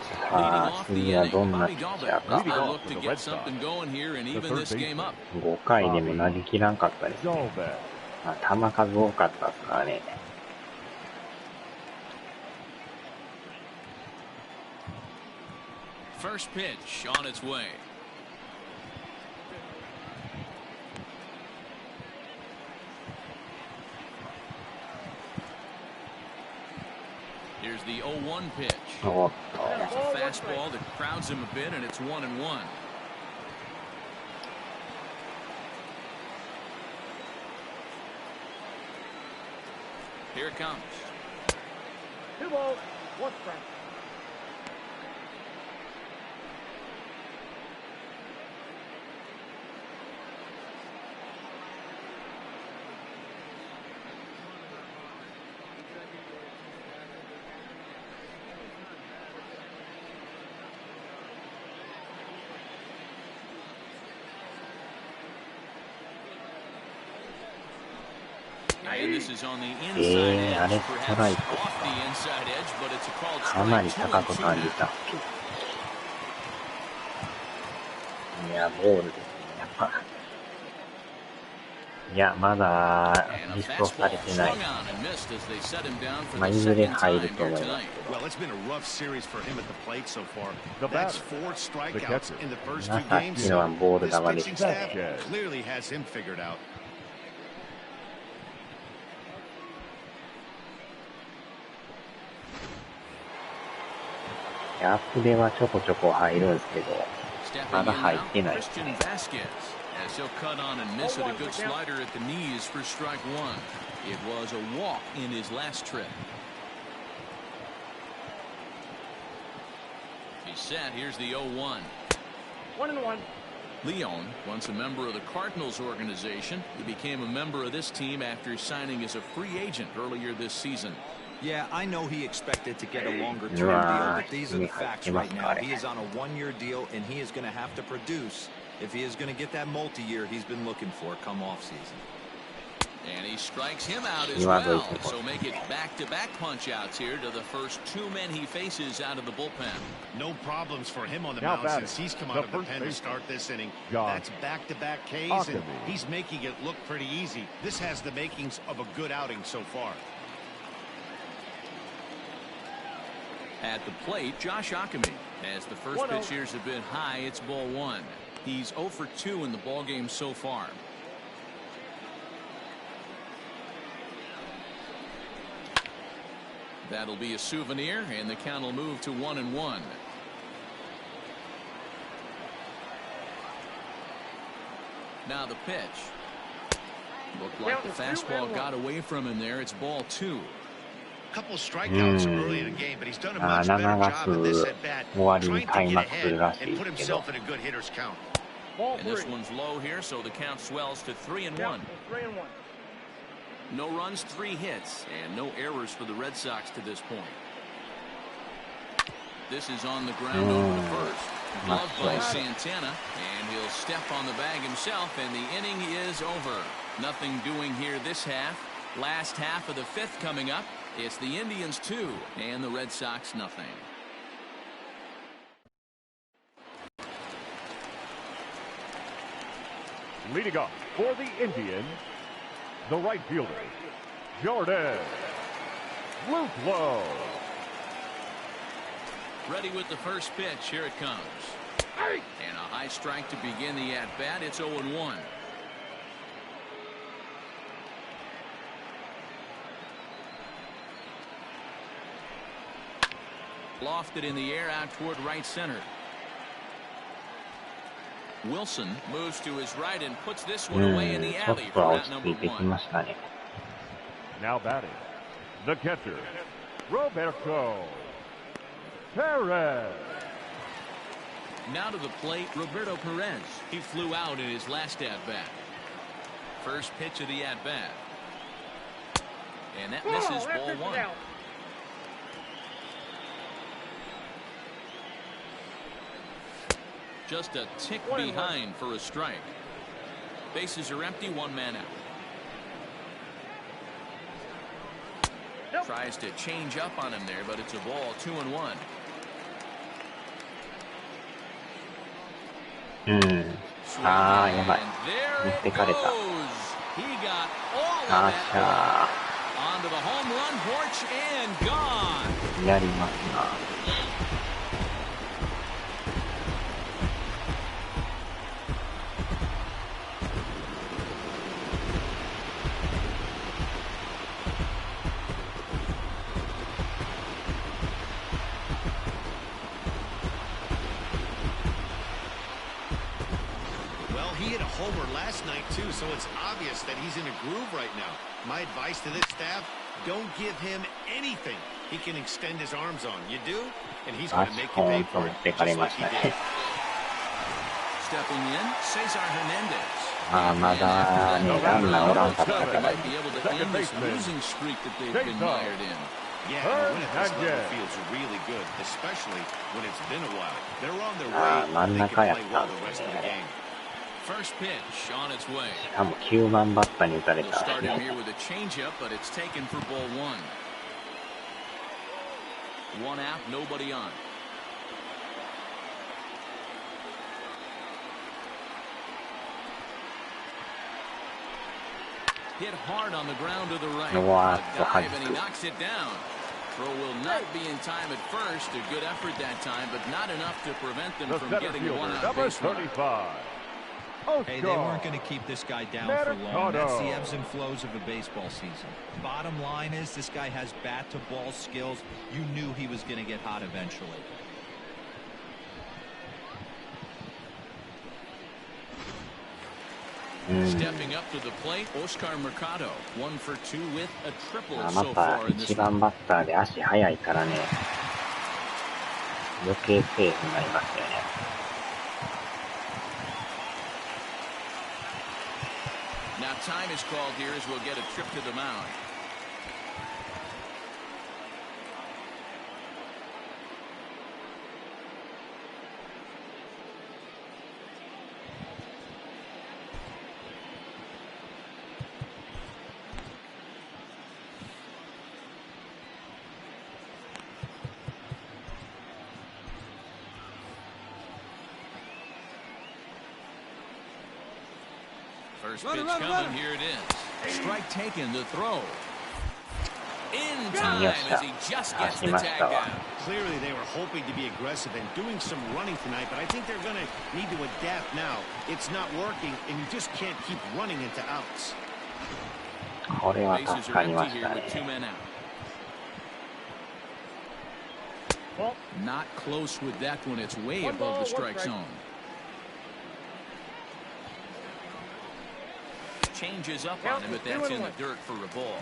S6: さあ、次はどんなピッチャーか。
S1: They'll look to get something going here and even this game up.
S6: 5回でも投げ切らんかったですね。
S4: Dalbec.
S6: まあ、球数多かったですからね。
S1: First pitch on its way. Here's the 0-1 pitch.
S6: おっ
S1: There's a fastball that crowds him a bit, and it's 1-1. Here it comes.
S5: 2 balls, 1 strike.
S1: And this is on the inside edge,
S6: あれストライ
S1: perhaps
S6: ク
S1: off the inside edge, but it's a called
S6: かなり
S1: strike
S6: 高く
S1: 2 and
S6: 感じ
S1: 2
S6: た。いや、ボールですね、やっぱ。いや、まだリストされてない。まあ、いずれ入ると思いますけど。
S2: Well, it's been a rough series for him at the plate so far.
S4: The
S2: That's
S4: batter,
S2: 4 strikeouts in the first 2
S6: さっ
S2: games.
S6: きのはボール
S2: This
S6: 球で
S2: pitching
S6: した
S2: staff
S6: ね。
S2: clearly has him figured out.
S6: アップではちょこちょこ入るんですけど、まだ入ってないですね。
S1: As he'll cut on and miss it, a good slider at the knees for strike one. It was a walk in his last trip. He's set. Here's the 0-1.
S5: 1-1.
S1: Leon, once a member of the Cardinals organization, he became a member of this team after signing as a free agent earlier this season.
S3: Yeah, I know he expected to get a longer-term deal, but these are the facts right now. He is on a one-year deal, and he is going to have to produce if he is going to get that multi-year he's been looking for come off-season.
S1: And he strikes him out as well. So make it back-to-back punch-outs here to the first two men he faces out of the bullpen.
S2: No problems for him on the mound since he's come out of the pen to start this inning. That's back-to-back Ks, and he's making it look pretty easy. This has the makings of a good outing so far.
S1: At the plate, Josh Akemi. As the first pitch here has been high, it's ball one. He's 0 for 2 in the ballgame so far. That'll be a souvenir, and the count will move to 1-1. Now the pitch. Looked like the fastball got away from him there. It's ball two.
S2: Couple strikeouts early in the game, but he's done a much better job in this at bat, trying to get ahead and put himself in a good hitter's count.
S1: And this one's low here, so the count swells to 3-1. No runs, 3 hits, and no errors for the Red Sox to this point. This is on the ground over to first. Gloved by Santana, and he'll step on the bag himself, and the inning is over. Nothing doing here this half. Last half of the 5th coming up. It's the Indians 2 and the Red Sox nothing.
S4: Leading off for the Indians, the right fielder, Jordan Luplow.
S1: Ready with the first pitch. Here it comes. And a high strike to begin the at-bat. It's 0-1. Lofted in the air out toward right center. Wilson moves to his right and puts this one away in the alley for out number 1.
S4: Now batting, the catcher, Roberto Perez.
S1: Now to the plate, Roberto Perez. He flew out in his last at-bat. First pitch of the at-bat. And that misses ball 1. Just a tick behind for a strike. Bases are empty, 1 man out. Tries to change up on him there, but it's a ball, 2-1.
S6: Ah,
S1: there it goes. He got all of that onto the home run porch and gone.
S6: やりますな。
S2: Last night too, so it's obvious that he's in a groove right now. My advice to this staff, don't give him anything he can extend his arms on. You do, and he's going to make you pay for it, just like he did.
S1: Stepping in, Cesar Hernandez.
S6: まだね、ランナーおらんかったから。
S1: Might be able to end this losing streak that they've been mired in.
S2: Yeah, the win at this level feels really good, especially when it's been a while. They're on their way. They can play well the rest of the game.
S1: First pitch on its way.
S6: しかも9番バッターに打たれ
S1: They'll
S6: た。
S1: start him here with a changeup, but it's taken for ball 1. 1 out, nobody on. Hit hard on the ground to the right. A dive, and he knocks it down. Throw will not be in time at first. A good effort that time, but not enough to prevent them from getting a one-out base runner.
S3: Hey, they weren't going to keep this guy down for long. That's the ebbs and flows of a baseball season. Bottom line is this guy has bat-to-ball skills. You knew he was going to get hot eventually.
S1: Stepping up to the plate, Oscar Mercado, 1 for 2 with a triple
S6: ま
S1: so
S6: た
S1: far in this
S6: 1番
S1: one.
S6: バッターで足速いからね、余計セーフになりますよね。
S1: Now time is called here as we'll get a trip to the mound. First pitch coming, here it is. Strike taken, the throw. In time as he just gets the tag down.
S2: Clearly they were hoping to be aggressive and doing some running tonight, but I think they're going to need to adapt now. It's not working, and you just can't keep running into outs.
S6: これは
S1: Bases
S6: 助
S1: are
S6: かりま
S1: empty
S6: し
S1: here
S6: た
S1: with 2
S6: ね。
S1: men out. Not close with that one. It's way above the strike zone. Changes up on him, but that's in the dirt for a ball.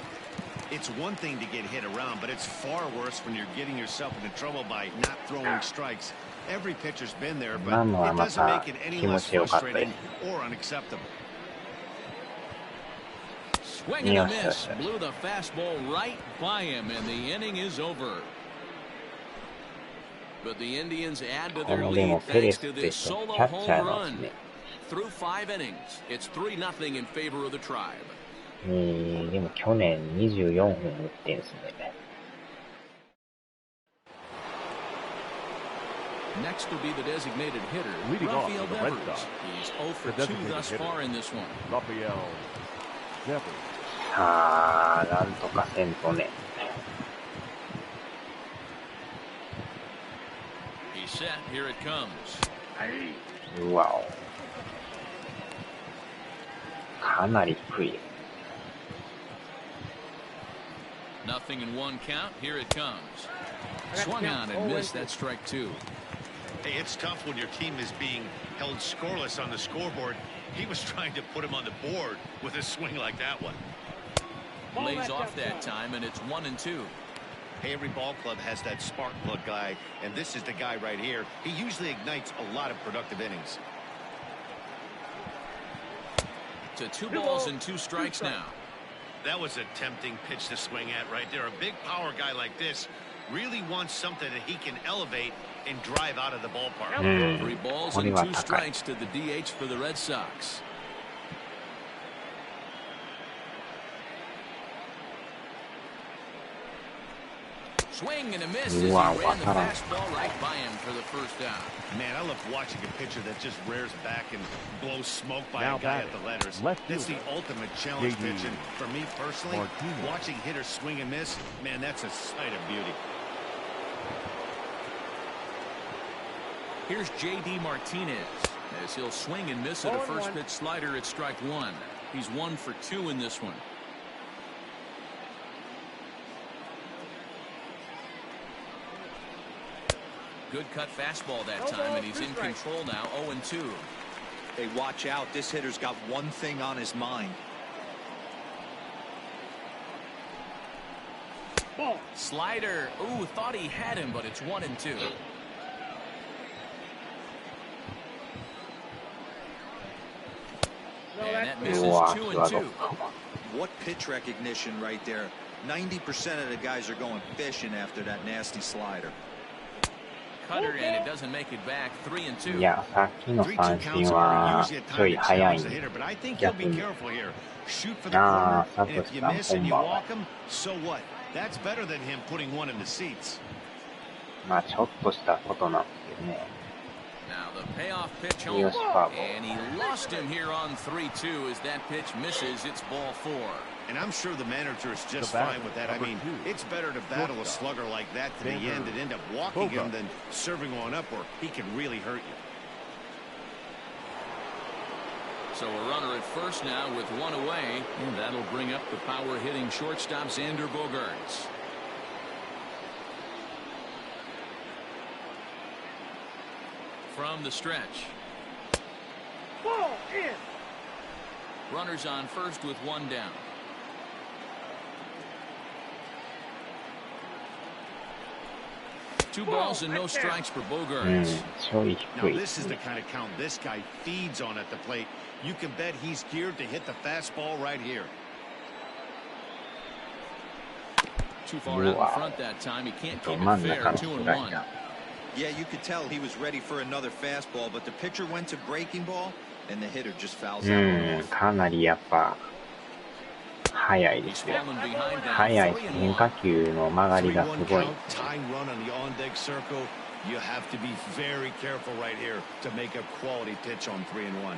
S2: It's one thing to get hit around, but it's far worse when you're getting yourself into trouble by not throwing strikes. Every pitcher's been there, but it doesn't make it any less frustrating or unacceptable.
S1: Swing and a miss. Blew the fastball right by him, and the inning is over. But the Indians add to their lead thanks to this solo home run. Through 5 innings, it's 3-0 in favor of the Tribe.
S6: でも去年24本打ってんすね。
S1: Next will be the designated hitter,
S4: Leading off
S1: Rafael
S4: for the Red
S1: Devers.
S4: Sox.
S1: He's 0 for
S4: The
S1: 2
S4: designated
S1: thus
S4: hitter,
S1: far in this one.
S4: Rafael Devers.
S6: さあ、なんとかせんとね。
S1: He's set. Here it comes.
S6: うわお。かなり低い。
S1: Nothing in 1 count. Here it comes. Swung on and missed. That strike 2.
S2: Hey, it's tough when your team is being held scoreless on the scoreboard. He was trying to put him on the board with a swing like that one.
S1: Lays off that time, and it's 1-2.
S2: Hey, every ball club has that spark plug guy, and this is the guy right here. He usually ignites a lot of productive innings.
S1: To 2 balls and 2 strikes now.
S2: That was a tempting pitch to swing at right there. A big power guy like this really wants something that he can elevate and drive out of the ballpark.
S1: 3 balls and 2 strikes to the DH for the Red Sox. Swing and a miss as he ran the fastball right by him for the first down.
S2: Man, I love watching a pitcher that just rears back and blows smoke by a guy at the letters. That's the ultimate challenge pitch. And for me personally, watching hitters swing and miss, man, that's a sight of beauty.
S1: Here's J.D. Martinez as he'll swing and miss at a first pitch slider at strike 1. He's 1 for 2 in this one. Good cut fastball that time, and he's in control now, 0-2.
S3: Hey, watch out. This hitter's got one thing on his mind.
S1: Slider. Ooh, thought he had him, but it's 1-2. And that misses 2-2.
S3: What pitch recognition right there. 90% of the guys are going fishing after that nasty slider.
S1: Cutter, and it doesn't make it back. 3-2.
S6: いや、さっきの三振はちょい早いんで、逆に。ああ、サトシさん、こんばんは。
S2: That's better than him putting one in the seats.
S6: まあ、ちょっとしたことなんですけどね。
S1: Now the payoff pitch home, and he lost him here on 3-2 as that pitch misses. It's ball 4.
S2: And I'm sure the manager is just fine with that. I mean, it's better to battle a slugger like that to the end and end up walking him than serving one up where he can really hurt you.
S1: So a runner at first now with 1 away, and that'll bring up the power-hitting shortstop Xander Bogaerts. From the stretch.
S5: Ball in.
S1: Runners on first with one down. Two balls and no strikes for Bogaerts.
S2: Now this is the kind of count this guy feeds on at the plate. You can bet he's geared to hit the fastball right here.
S1: Too far out in front that time. He can't keep it fair. 2-1.
S3: Yeah, you could tell he was ready for another fastball, but the pitcher went to breaking ball, and the hitter just fouls that one off.
S6: かなりやっぱ速いですよ。速いし変化球の曲がりがすごい。
S2: You have to be very careful right here to make a quality pitch on 3-1.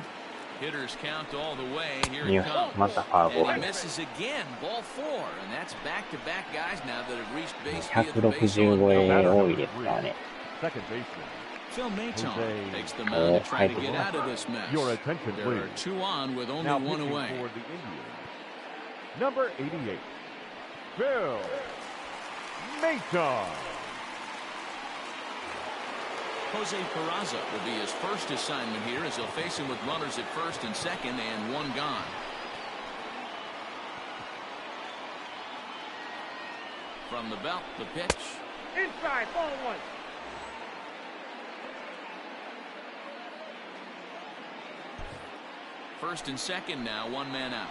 S1: Hitters count all the way. Here it comes. And he misses again. Ball 4, and that's back-to-back guys now that have reached base via the base on.
S4: Second baseman.
S1: Phil Maton takes the mound to try to get out of this mess.
S4: Your attention,
S1: there
S4: please.
S1: are two on with only
S4: now
S1: one away.
S4: For the Indians, number 88, Phil Maton.
S1: Jose Peraza will be his first assignment here as he'll face him with runners at first and second and one gone. From the belt, the pitch.
S5: Inside, ball 1.
S1: First and second now, one man out.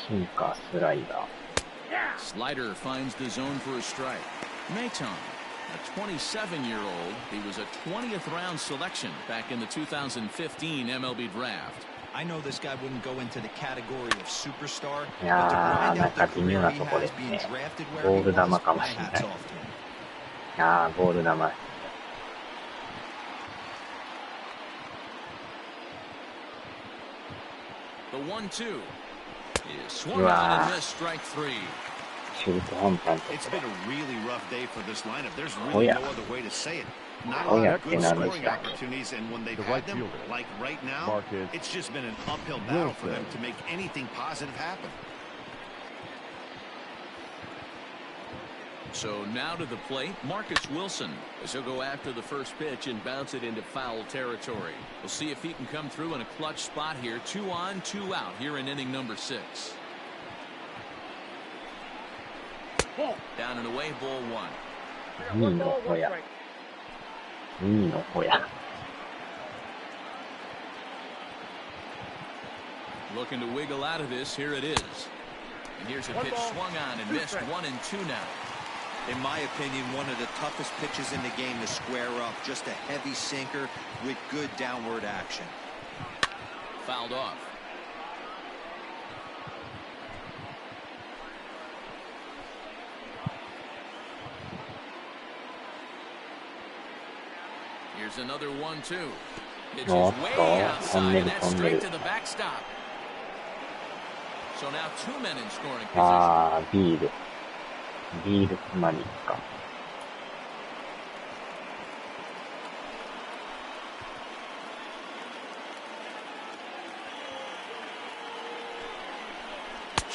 S6: シンカースライダー。
S1: Slider finds the zone for a strike. Maton, a 27-year-old, he was a 20th round selection back in the 2015 MLB draft.
S3: I know this guy wouldn't go into the category of superstar,
S6: いやー、なんか微妙なとこですね。ボール球かもしれない。ボール球。
S1: The 1-2 is swung on and missed, strike 3.
S2: It's been a really rough day for this lineup. There's really no other way to say it. Not a lot of good scoring opportunities, and when they've had them, like right now, it's just been an uphill battle for them to make anything positive happen.
S1: So now to the plate, Marcus Wilson, as he'll go after the first pitch and bounce it into foul territory. We'll see if he can come through in a clutch spot here. 2 on, 2 out here in inning number 6. Down and away, ball 1.
S6: いいのほや。いいのほや。
S1: Looking to wiggle out of this. Here it is. And here's a pitch swung on and missed. 1-2 now.
S3: In my opinion, one of the toughest pitches in the game to square up. Just a heavy sinker with good downward action.
S1: Fouled off. Here's another 1-2. Pitch is way outside, and that's straight to the backstop. So now 2 men in scoring position.
S6: ビールつまみか。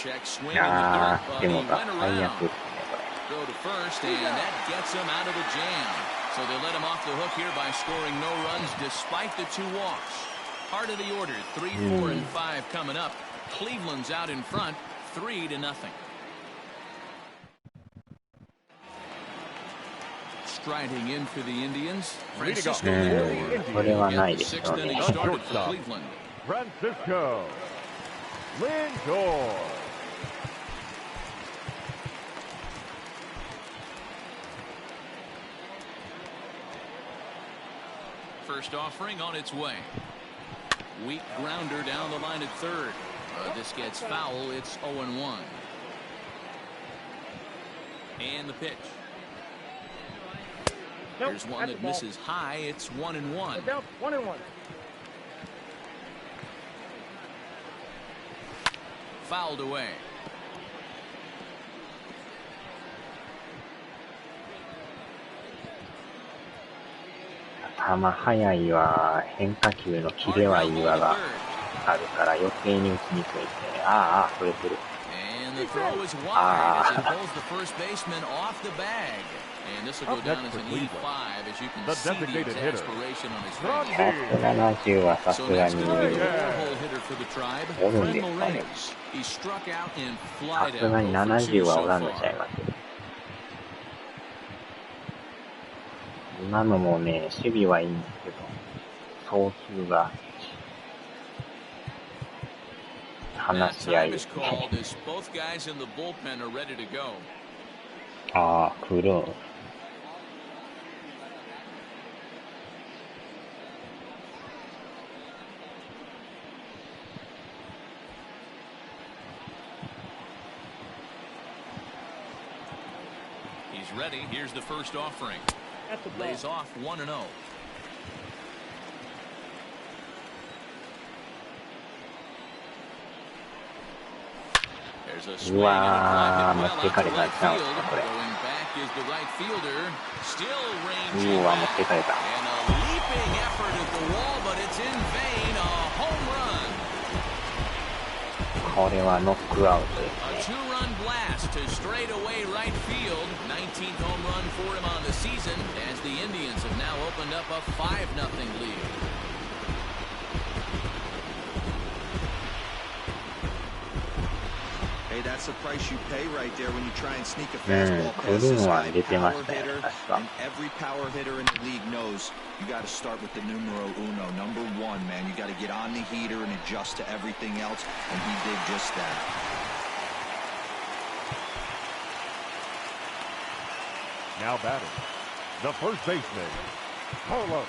S6: いやー、でも最悪ですね、これ。
S1: Go to first, and that gets him out of the jam. So they let him off the hook here by scoring no runs despite the 2 walks. Heart of the order, 3, 4, and 5 coming up. Cleveland's out in front, 3-0. Striding in for the Indians, Francisco Lindor. Get the 6th inning started for Cleveland.
S4: Francisco Lindor.
S1: First offering on its way. Weak grounder down the line at third. This gets foul. It's 0-1. And the pitch. There's one that misses high. It's 1-1.
S5: 1-1.
S1: Fouled away.
S6: 球速いわ、変化球のキレはいいわがあるから余計に打ちにくいですね。触れてる。
S1: And the throw is wide as it pulls the first baseman off the bag. And this will go down as an E5 as you can see the exasperation on his face.
S6: 170はさす
S1: So
S6: が
S1: next
S6: に
S1: up is the four-hole hitter for the Tribe, Fred Morales. He struck out and
S6: さ
S1: flied
S6: すがに
S1: out over 2
S6: 70はお
S1: so
S6: らんのちゃい
S1: far.
S6: ます。今のもね、守備はいいんですけど、送球が
S1: That
S6: 話し合
S1: time
S6: い
S1: is called as both guys in the bullpen are ready to go.
S6: ああ、来るん。
S1: He's ready. Here's the first offering.
S5: That's a ball.
S1: Lays off 1-0. There's a swing and a fly hit well out to right field. Going back is the right fielder. Still ranging back. And a leaping effort at the wall, but it's in vain. A home run.
S6: これはノックアウトで
S1: A
S6: すね。
S1: two-run blast to straightaway right field. 19th home run for him on the season as the Indians have now opened up a 5-0 lead.
S3: Hey, that's the price you pay right there when you try and sneak a fastball past this
S6: クルーンは
S3: high
S6: 出てま
S3: power
S6: したよ、
S3: hitter.
S6: 確か。
S3: And every power hitter in the league knows you got to start with the numero uno, number one, man. You got to get on the heater and adjust to everything else, and he did just that.
S4: Now batting, the first baseman, Carlos.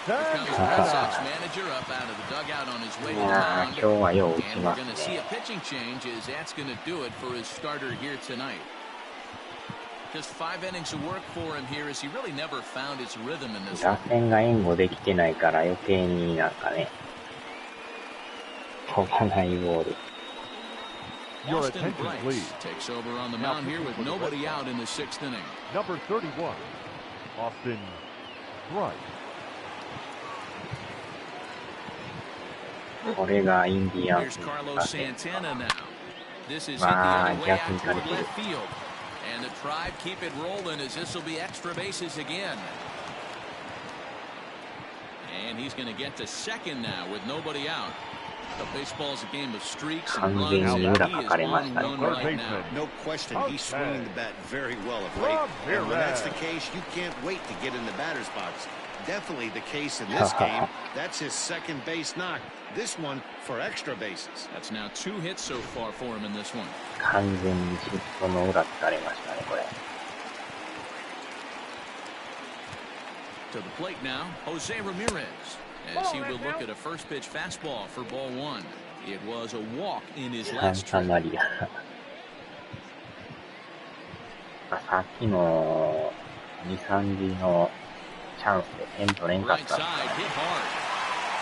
S1: Here comes the Red Sox manager up out of the dugout on his way to the
S6: いやー、
S1: mound.
S6: 今日はよう打ち
S1: And
S6: ま
S1: we're
S6: す
S1: going to see
S6: ね
S1: a。pitching change as that's going to do it for his starter here tonight. Just 5 innings of work for him here as he really never found his rhythm in this
S6: 打
S1: one.
S6: 線が援護できてないから余計になんかね、飛ばないボール。
S4: Your
S1: Austin
S4: attention,
S1: Bryce
S4: please.
S1: takes over on the mound here with nobody out in the 6th inning.
S4: Number 31, Austin Bryce.
S6: これがインディアン
S1: Here's
S6: スの
S1: Carlos
S6: 打線
S1: Santana now. This is hit the
S6: まあ
S1: other way
S6: 逆に
S1: out
S6: され
S1: toward
S6: てる。
S1: left field. And the Tribe keep it rolling as this will be extra bases again. And he's going to get to second now with nobody out. The baseball's a game of streaks and
S6: 完全
S1: runs.
S6: に
S1: And
S6: 裏
S1: he
S6: か
S1: is
S6: かれましたね。
S1: on
S6: これ
S1: one right now.
S2: No question, he's swinging the bat very well of late. And when that's the case, you can't wait to get in the batter's box. Definitely the case in this game. That's his second base knock. This one for extra bases.
S1: That's now 2 hits so far for him in this one.
S6: 完全にシフトの裏つかれましたね、これ。
S1: To the plate now, Jose Ramirez, as he will look at a first pitch fastball for ball 1. It was a walk in his
S6: サン
S1: last
S6: タ
S1: trip.
S6: マリア。さっきの2、3時のチャンスで点取れんかっ
S1: Right
S6: たん
S1: side,
S6: ですか
S1: hit
S6: ね。
S1: hard.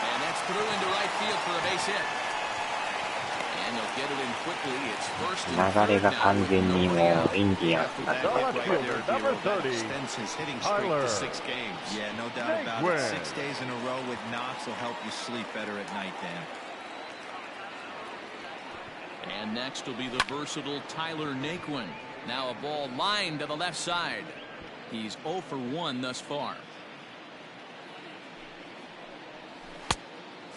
S1: And that's through into right field for a base hit. And they'll get it in quickly. It's first and
S6: 流れ
S1: third
S6: が
S1: now
S6: 完
S1: with
S6: 全にも
S1: nobody out.
S6: うインディアンスになって
S2: That
S6: ま
S2: hit
S6: す。
S2: right there,
S4: Number
S2: Hero, that
S4: 30,
S2: extends his hitting streak to 6 games.
S3: Yeah, no doubt about it. 6 days in a row with knocks will help you sleep better at night, Dan.
S1: And next will be the versatile Tyler Naquin. Now a ball lined to the left side. He's 0 for 1 thus far.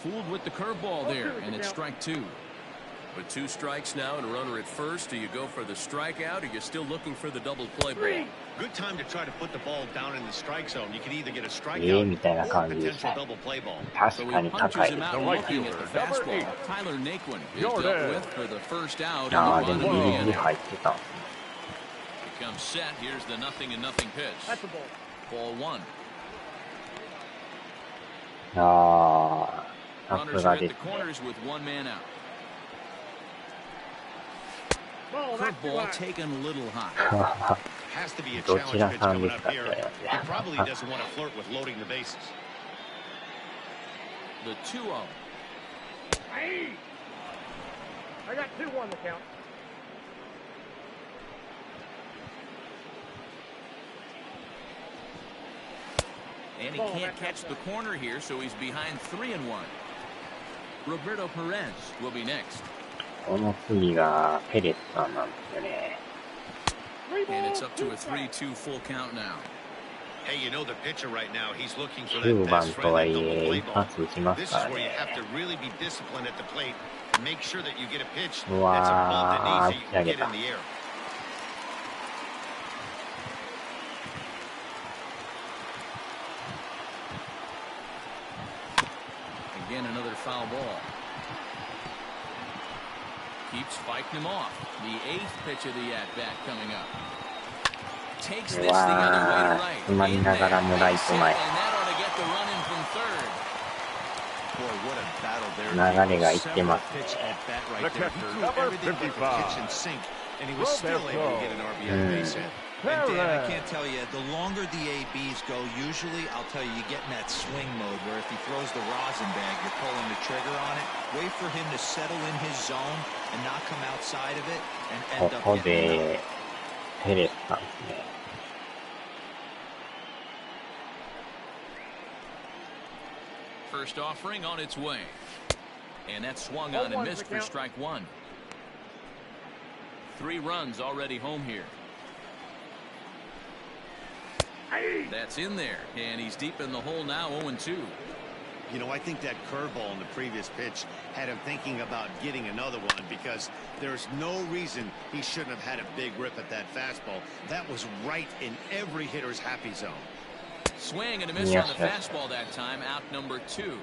S1: Fooled with the curveball there, and it's strike 2. With 2 strikes now and a runner at first, do you go for the strikeout or you're still looking for the double play ball?
S2: Good time to try to put the ball down in the strike zone. You can either get a
S6: みたいな
S2: strikeout or
S6: 感
S2: a
S6: じでした
S2: potential
S6: ね。
S2: double play ball.
S6: 確
S1: So
S6: か
S1: he
S6: に
S1: punches
S6: 高いで
S1: him
S6: す
S1: out
S6: ね。
S1: looking at the fastball. Tyler Naquin is dealt with for the first out in
S6: ああ、
S1: the
S6: で
S1: bottom
S6: も
S1: of
S6: ギ
S1: the
S6: リギリ
S1: inning.
S6: 入ってたんですね。
S1: Becomes set. Here's the 0-0 pitch.
S5: That's a ball.
S1: Ball 1.
S6: ああ、さ
S1: Runners
S6: す
S1: are
S6: が
S1: at
S6: で
S1: the
S6: すね。
S1: corners with 1 man out.
S5: Ball, that's too
S1: Curveball
S5: high.
S1: taken a little high.
S2: Has to be a
S6: ど
S2: challenge
S6: ちら
S2: pitch
S6: さんで
S2: coming
S6: す
S2: up
S6: かって
S2: here.
S6: 言われまし
S2: He probably
S6: て。
S2: doesn't want to flirt with loading the bases.
S1: The 2-0.
S5: Aye. I got 2-1 the count.
S1: And he can't catch the corner here, so he's behind 3-1. Roberto Perez will be next.
S6: この次がペレスさんなんですよね。
S1: And it's up to a 3-2 full count now.
S2: Hey, you know the pitcher right now, he's looking for
S6: 9
S2: that
S6: 番
S2: best
S6: とは
S2: friend
S6: い
S2: that
S6: え
S2: double
S6: 一
S2: play ball.
S6: 発打ちます
S2: This is
S6: から
S2: where you
S6: ね。
S2: have to really be disciplined at the plate and make sure that you get a pitch
S6: う
S2: that's
S6: わ
S2: above
S6: ー、
S2: the
S6: 打
S2: knees
S6: ち
S2: that
S6: 上
S2: you
S6: げ
S2: can get
S6: た。
S2: in the air.
S1: Again, another foul ball. Keeps fighting him off. The 8th pitch of the at-bat coming up. Takes this the other way to right.
S6: 詰まりながらもライト前。
S1: And that ought to get the run in from third.
S3: Boy, what a battle there.
S6: 流れがいってますね。
S3: Pitch at bat right
S4: The
S3: there.
S4: catcher,
S3: He threw
S4: number
S3: everything but the
S4: 55.
S3: kitchen sink, and he was still able to get an RBI base hit. And Dan, I can't tell you, the longer the ABs go, usually, I'll tell you, you get in that swing mode where if he throws the rosin bag, you're pulling the trigger on it. Wait for him to settle in his zone and not come outside of it and
S6: こ
S3: end up
S6: こ
S3: getting
S6: でペレスさんですね。
S1: First offering on its way. And that swung on and missed for strike one. 3 runs already home here. That's in there, and he's deep in the hole now, 0-2.
S2: You know, I think that curveball in the previous pitch had him thinking about getting another one because there's no reason he shouldn't have had a big rip at that fastball. That was right in every hitter's happy zone.
S1: Swing and a miss on the fastball that time, out number 2.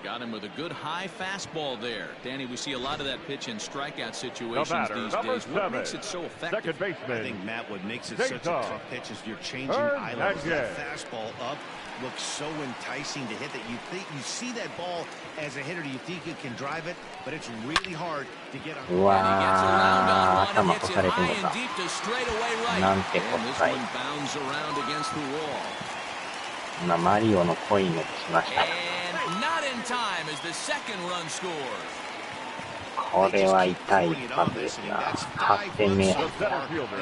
S1: Got him with a good high fastball there. Danny, we see a lot of that pitch in strikeout situations these days. What makes it so effective?
S2: I think, Matt, what makes it such a tough pitch is you're changing eye levels. That fastball up looks so enticing to hit that you think you see that ball as a hitter. You think you can drive it, but it's really hard to get on.
S6: うわー、頭越されてもた。
S1: right.
S6: なんてこっさい。 今マリオのコインをしました。
S1: Not in time as the second run scores.
S6: これは痛いパスですな。8点目。
S2: And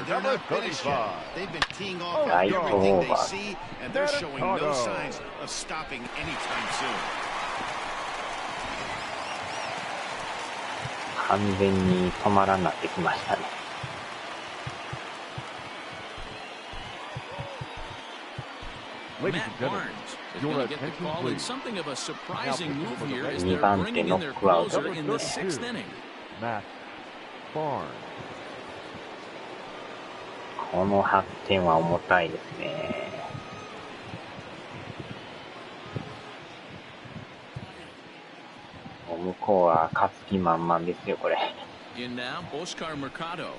S2: they're not finished yet. They've been teeing off
S6: Right
S2: everything they
S6: over.
S2: see, and they're showing no signs of stopping anytime soon.
S6: 完全に止まらなってきましたね。
S4: Ladies and
S1: Matt
S4: gentlemen,
S1: Barnes is
S4: your
S1: going to get the
S4: attention,
S1: call, and
S4: please.
S1: something of a surprising
S4: Now,
S1: move here as
S6: 2
S1: they're
S6: 番手
S1: bringing
S6: ノ
S1: in their
S6: ックアウト。
S1: closer in the 6th inning.
S4: Matt Barnes.
S6: この8点は重たいですね。もう向こうは勝つ気満々ですよ、これ。
S1: In now, Oscar Mercado.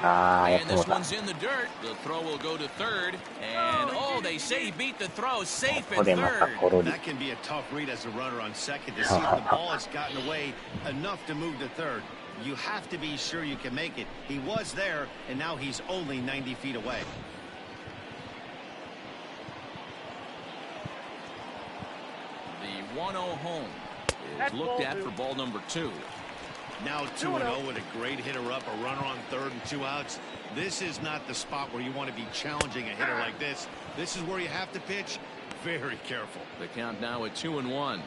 S6: あー、やっ
S1: And
S6: ても
S1: this
S6: た。
S1: one's in the dirt. The throw will go to third. And, oh, they say he beat the throw. Safe
S6: ここ
S1: at
S6: でまた
S1: third.
S6: コロリ。
S2: That can be a tough read as a runner on second to see if the ball has gotten away enough to move to third. You have to be sure you can make it. He was there, and now he's only 90 feet away.
S1: The 1-0 home is looked at for ball number 2.
S2: Now 2-0 with a great hitter up, a runner on third and 2 outs. This is not the spot where you want to be challenging a hitter like this. This is where you have to pitch very careful.
S1: The count now at 2-1.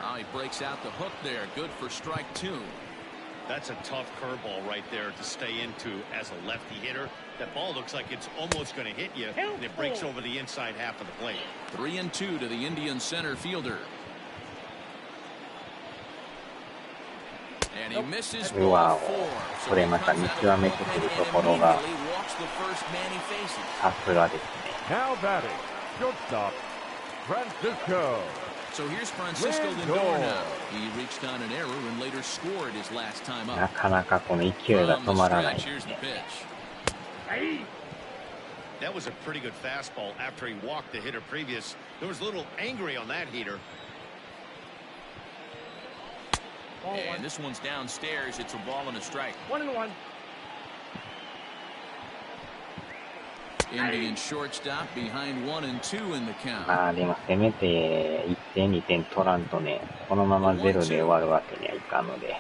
S1: Oh, he breaks out the hook there. Good for strike 2.
S2: That's a tough curveball right there to stay into as a lefty hitter. That ball looks like it's almost going to hit you, and it breaks over the inside half of the plate.
S1: 3-2 to the Indian center fielder. And he misses
S6: うわ
S1: ball 4.
S6: これまた見極めてくるところがさすがですね。
S4: Now batting, shortstop, Francisco.
S1: So here's Francisco Lindor now. He reached on an error and later scored his last time
S6: な
S1: up.
S6: かなかこの勢いが
S1: From
S6: 止
S1: the
S6: まらない
S1: stretch,
S6: で
S1: here's
S6: す
S1: the
S6: ね。
S1: pitch.
S2: That was a pretty good fastball after he walked the hitter previous. There was a little angry on that heater.
S1: And this one's downstairs. It's a ball and a strike.
S5: 1-1.
S1: Indian shortstop behind 1-2 in the count.
S6: まあでもせめて1点2点取らんとね、このままゼロで終わるわけにはいかんので。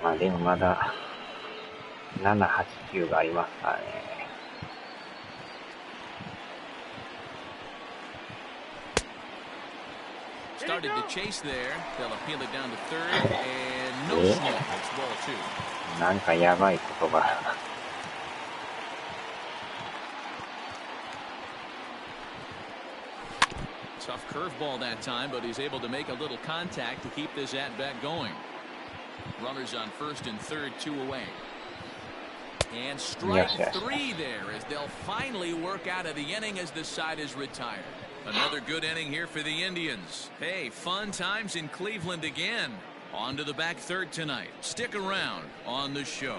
S6: まあでもまだ7、8、9がありますからね。
S1: started to chase there. They'll appeal it down to third, and no swing. It's ball two.
S6: なんかやばい言葉。
S1: Tough curveball that time, but he's able to make a little contact to keep this at-bat going. Runners on first and third, 2 away. And strike three there as they'll finally work out of the inning as the side is retired. Another good inning here for the Indians. Hey, fun times in Cleveland again. On to the back third tonight. Stick around on the show.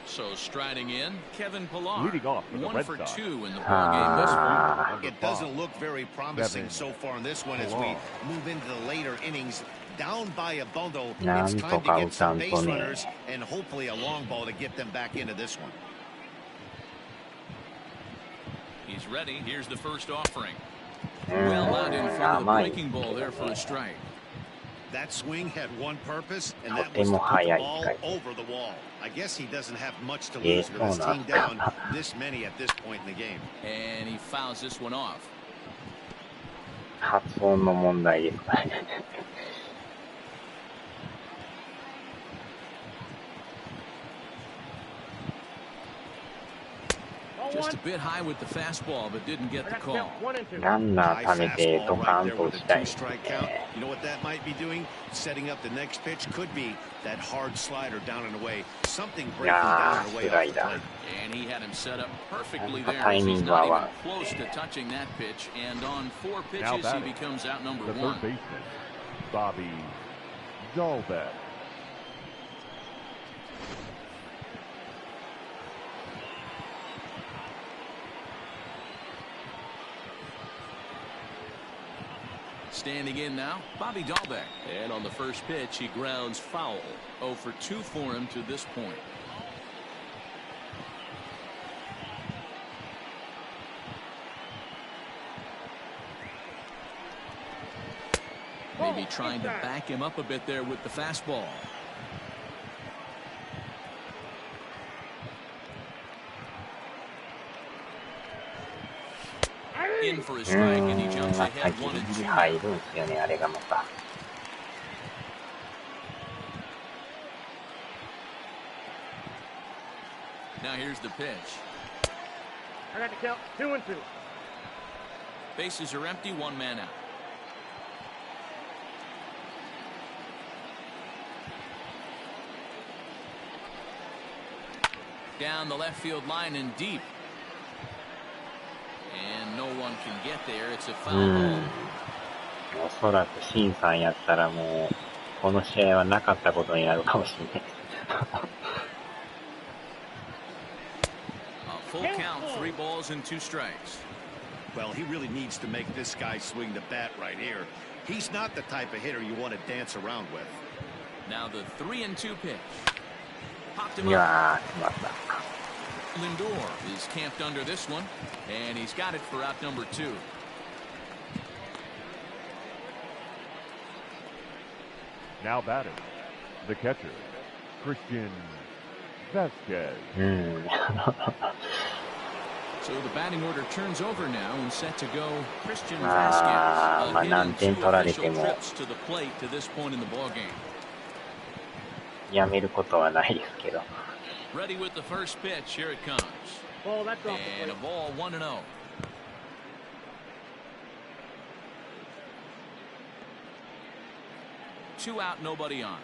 S1: So striding in, Kevin Pillar.
S4: Leading off for the
S1: 1
S4: Red
S1: for
S4: Sox.
S1: 2 in the ballgame this one.
S2: It doesn't look very promising so far in this one as we move into the later innings. Down by a bundle, it's time to get some base runners and hopefully a long ball to get them back into this one.
S1: He's ready. Here's the first offering. Well out in front of the breaking ball there for a strike.
S2: That swing had one purpose, and that was to put the ball over the wall. I guess he doesn't have much to lose with his team down this many at this point in the game.
S1: And he fouls this one off.
S6: 発音の問題ですかね。
S1: Just a bit high with the fastball, but didn't get the call.
S6: ランナー貯めてドカンとしたいですね。
S2: You know what that might be doing? Setting up the next pitch could be that hard slider down and away. Something breaking down and away off the plate.
S1: And he had him set up perfectly there. He's not even close to touching that pitch. And on 4 pitches, he becomes out number 1.
S4: The third baseman, Bobby Dalbec.
S1: Standing in now, Bobby Dalbec. And on the first pitch, he grounds foul. 0 for 2 for him to this point. Maybe trying to back him up a bit there with the fastball. In for a strike, and he jumps ahead 1 and 2.
S6: 入るんですよね、あれがまた。
S1: Now here's the pitch.
S5: I got to count 2 and 2.
S1: Bases are empty, 1 man out. Down the left field line and deep. And no one can get there. It's a foul ball.
S6: おそらくシンさんやったらもうこの試合はなかったことになるかもしれない。
S1: A full count, 3 balls and 2 strikes.
S2: Well, he really needs to make this guy swing the bat right here. He's not the type of hitter you want to dance around with.
S1: Now the 3 and 2 pitch. Popped him
S6: い
S1: up.
S6: やー、決まった。
S1: Lindor is camped under this one, and he's got it for out number 2.
S4: Now batting, the catcher, Christian Vasquez.
S1: So the batting order turns over now and set to go Christian Vasquez.
S6: 何点取られても
S1: trips to the plate to this point in the ball game.
S6: やめることはないですけど。
S1: Ready with the first pitch. Here it comes.
S5: Ball, that's off the
S1: And a
S5: plate.
S1: ball 1-0. Two out, nobody on.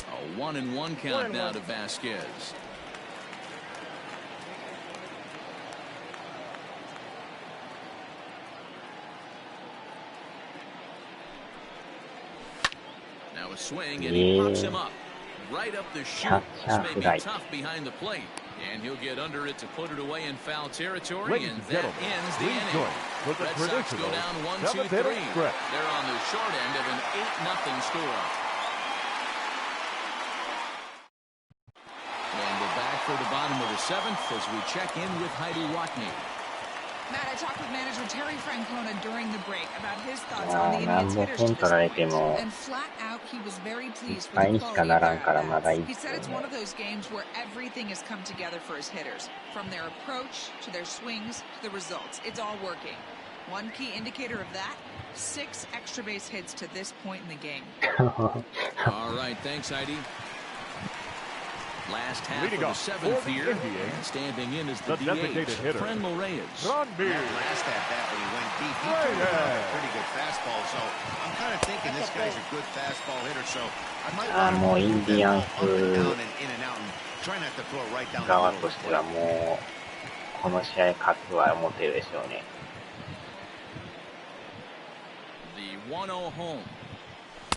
S1: A 1-1 count now to Vasquez. Now a swing, and he pops him up. Right up the chute. This may be tough behind the plate. And he'll get under it to put it away in foul territory.
S4: Ladies
S1: And
S4: and
S1: that
S4: gentlemen,
S1: ends the
S4: please
S1: inning.
S4: join with the
S1: Red Sox go
S4: traditional
S1: down 1-2-3.
S4: seventh-inning stretch.
S1: They're on the short end of an 8-0 score. And we're back for the bottom of the 7th as we check in with Heidi Watney.
S7: Matt, I talked with manager Terry Francona during the break about his thoughts
S6: ま
S7: on
S6: あ
S7: the
S6: 何
S7: Indians
S6: ぼ
S7: hitters
S6: 点
S7: to
S6: 取られ
S7: this
S6: て
S7: point.
S6: も
S7: And flat out, he was very
S6: いっ
S7: pleased
S6: ぱ
S7: with
S6: い
S7: the
S6: にしか
S7: quality
S6: な
S7: of
S6: ら
S7: their
S6: んからまだいい
S7: at-bats.
S6: で
S7: He
S6: す
S7: said
S6: よ
S7: it's one
S6: ね。
S7: of those games where everything has come together for his hitters. From their approach to their swings to the results. It's all working. One key indicator of that, 6 extra base hits to this point in the game.
S1: All right, thanks, Heidi. Last half
S4: Leading
S1: of
S4: up
S1: the
S4: for
S1: 7th
S4: the
S1: here,
S4: Indians,
S1: and standing in is the
S4: the designated
S1: DH,
S4: hitter,
S1: Frenlo Reyes.
S2: That last at-bat when he went deep, he turned it on a pretty good fastball, so I'm kind of thinking this guy's a good fastball hitter, so I might
S6: あ
S2: want
S6: もう
S2: to
S6: イ
S2: move
S6: ンデ
S2: that
S6: ィアン
S2: ball up and
S6: ス
S2: down and in and out and try not to throw it right down the
S6: 側
S2: middle
S6: と
S2: of
S6: し
S2: the
S6: ては
S2: plate.
S6: もうこの試合勝つは思ってるでしょうね。
S1: The 1-0 home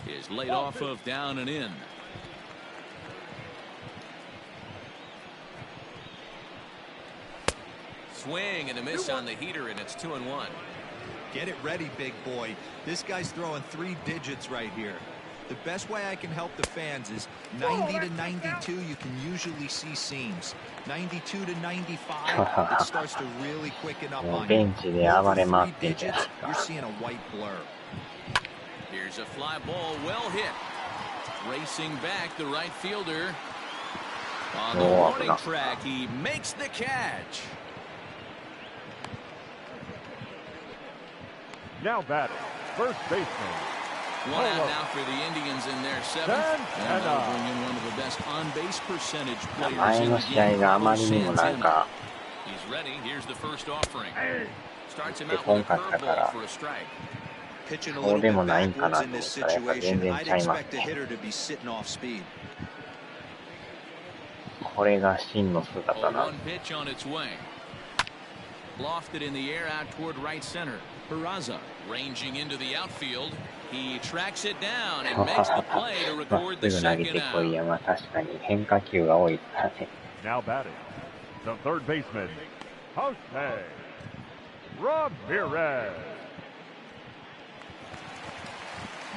S1: is laid off of down and in. Swing and a miss on the heater, and it's 2-1.
S3: Get it ready, big boy. This guy's throwing 3 digits right here. The best way I can help the fans is 90 to 92, you can usually see seams. 92 to 95, it starts to really quicken up
S6: もう
S3: on
S6: ベ
S3: you.
S6: ンチで暴れ
S3: Over
S6: 回っ
S3: 3
S6: てんじゃない
S3: digits,
S6: です
S3: you're
S6: か。
S3: seeing a white blur.
S1: Here's a fly ball, well hit. Racing back, the right fielder. On the warning track, he makes the catch.
S4: Now batting, first baseman.
S1: One out now for the Indians in their 7th. And that'll bring in one of the best on-base percentage players
S6: 前
S1: in
S6: の
S1: the
S6: 試合
S1: game.
S6: があまりにもなんか
S1: He's ready. Here's the first offering. Starts him
S6: 出
S1: out
S6: こ
S1: with
S6: ん
S1: a
S6: かったか
S1: curveball
S6: ら
S1: for a strike.
S3: Pitching a
S6: そう
S3: little
S6: で
S3: bit
S6: もないんかな
S3: backwards
S6: と
S3: in
S6: 思っ
S3: this
S6: たらやっぱ全
S3: situation.
S6: 然
S3: I'd
S6: ちゃいます
S3: expect the
S6: ね。
S3: hitter to be sitting off speed.
S6: これが真の姿
S1: Oh,
S6: な
S1: one pitch on its way. Lofted in the air out toward right center. Peraza ranging into the outfield. He tracks it down and makes the play to
S6: まっ
S1: record
S6: す
S1: the
S6: ぐ投げ
S1: second
S6: てこい
S1: out.
S6: や、まあ確かに変化球が多いからね。
S4: Now batting, the third baseman, Jose Ramirez.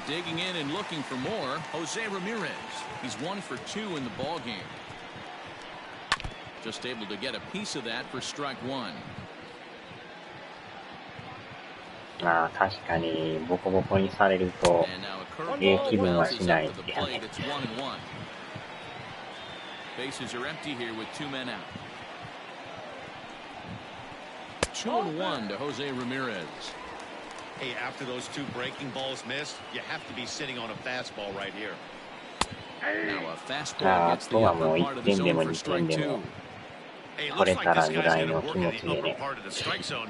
S1: Digging in and looking for more, Jose Ramirez. He's 1 for 2 in the ball game. Just able to get a piece of that for strike 1.
S6: まあ確かにボコボコにされると
S1: And now a curveball
S6: ええ気分は
S1: bounces
S6: しな
S1: up
S6: い
S1: to the
S6: ですよ
S1: plate.
S6: ね。
S1: It's 1-1. Bases are empty here with 2 men out. 2-1 to Jose Ramirez.
S2: Hey, after those 2 breaking balls missed, you have to be sitting on a fastball right here.
S1: Now a
S6: あ
S1: fastball
S6: あ
S1: gets
S6: と
S1: the
S6: はも
S1: upper
S6: う
S1: part
S6: 1
S1: of the
S6: 点で
S1: zone
S6: も
S1: for
S6: 2
S1: strike
S6: 点で
S1: 2.
S6: も
S2: Hey, it
S6: 取
S2: looks
S6: れ
S2: like
S6: た
S2: this
S6: らぐ
S2: guy's
S6: らい
S2: going
S6: の
S2: to
S6: 気
S2: work
S6: 持
S2: in
S6: ち
S2: the
S6: で
S2: upper
S6: ね。
S2: part of the strike zone.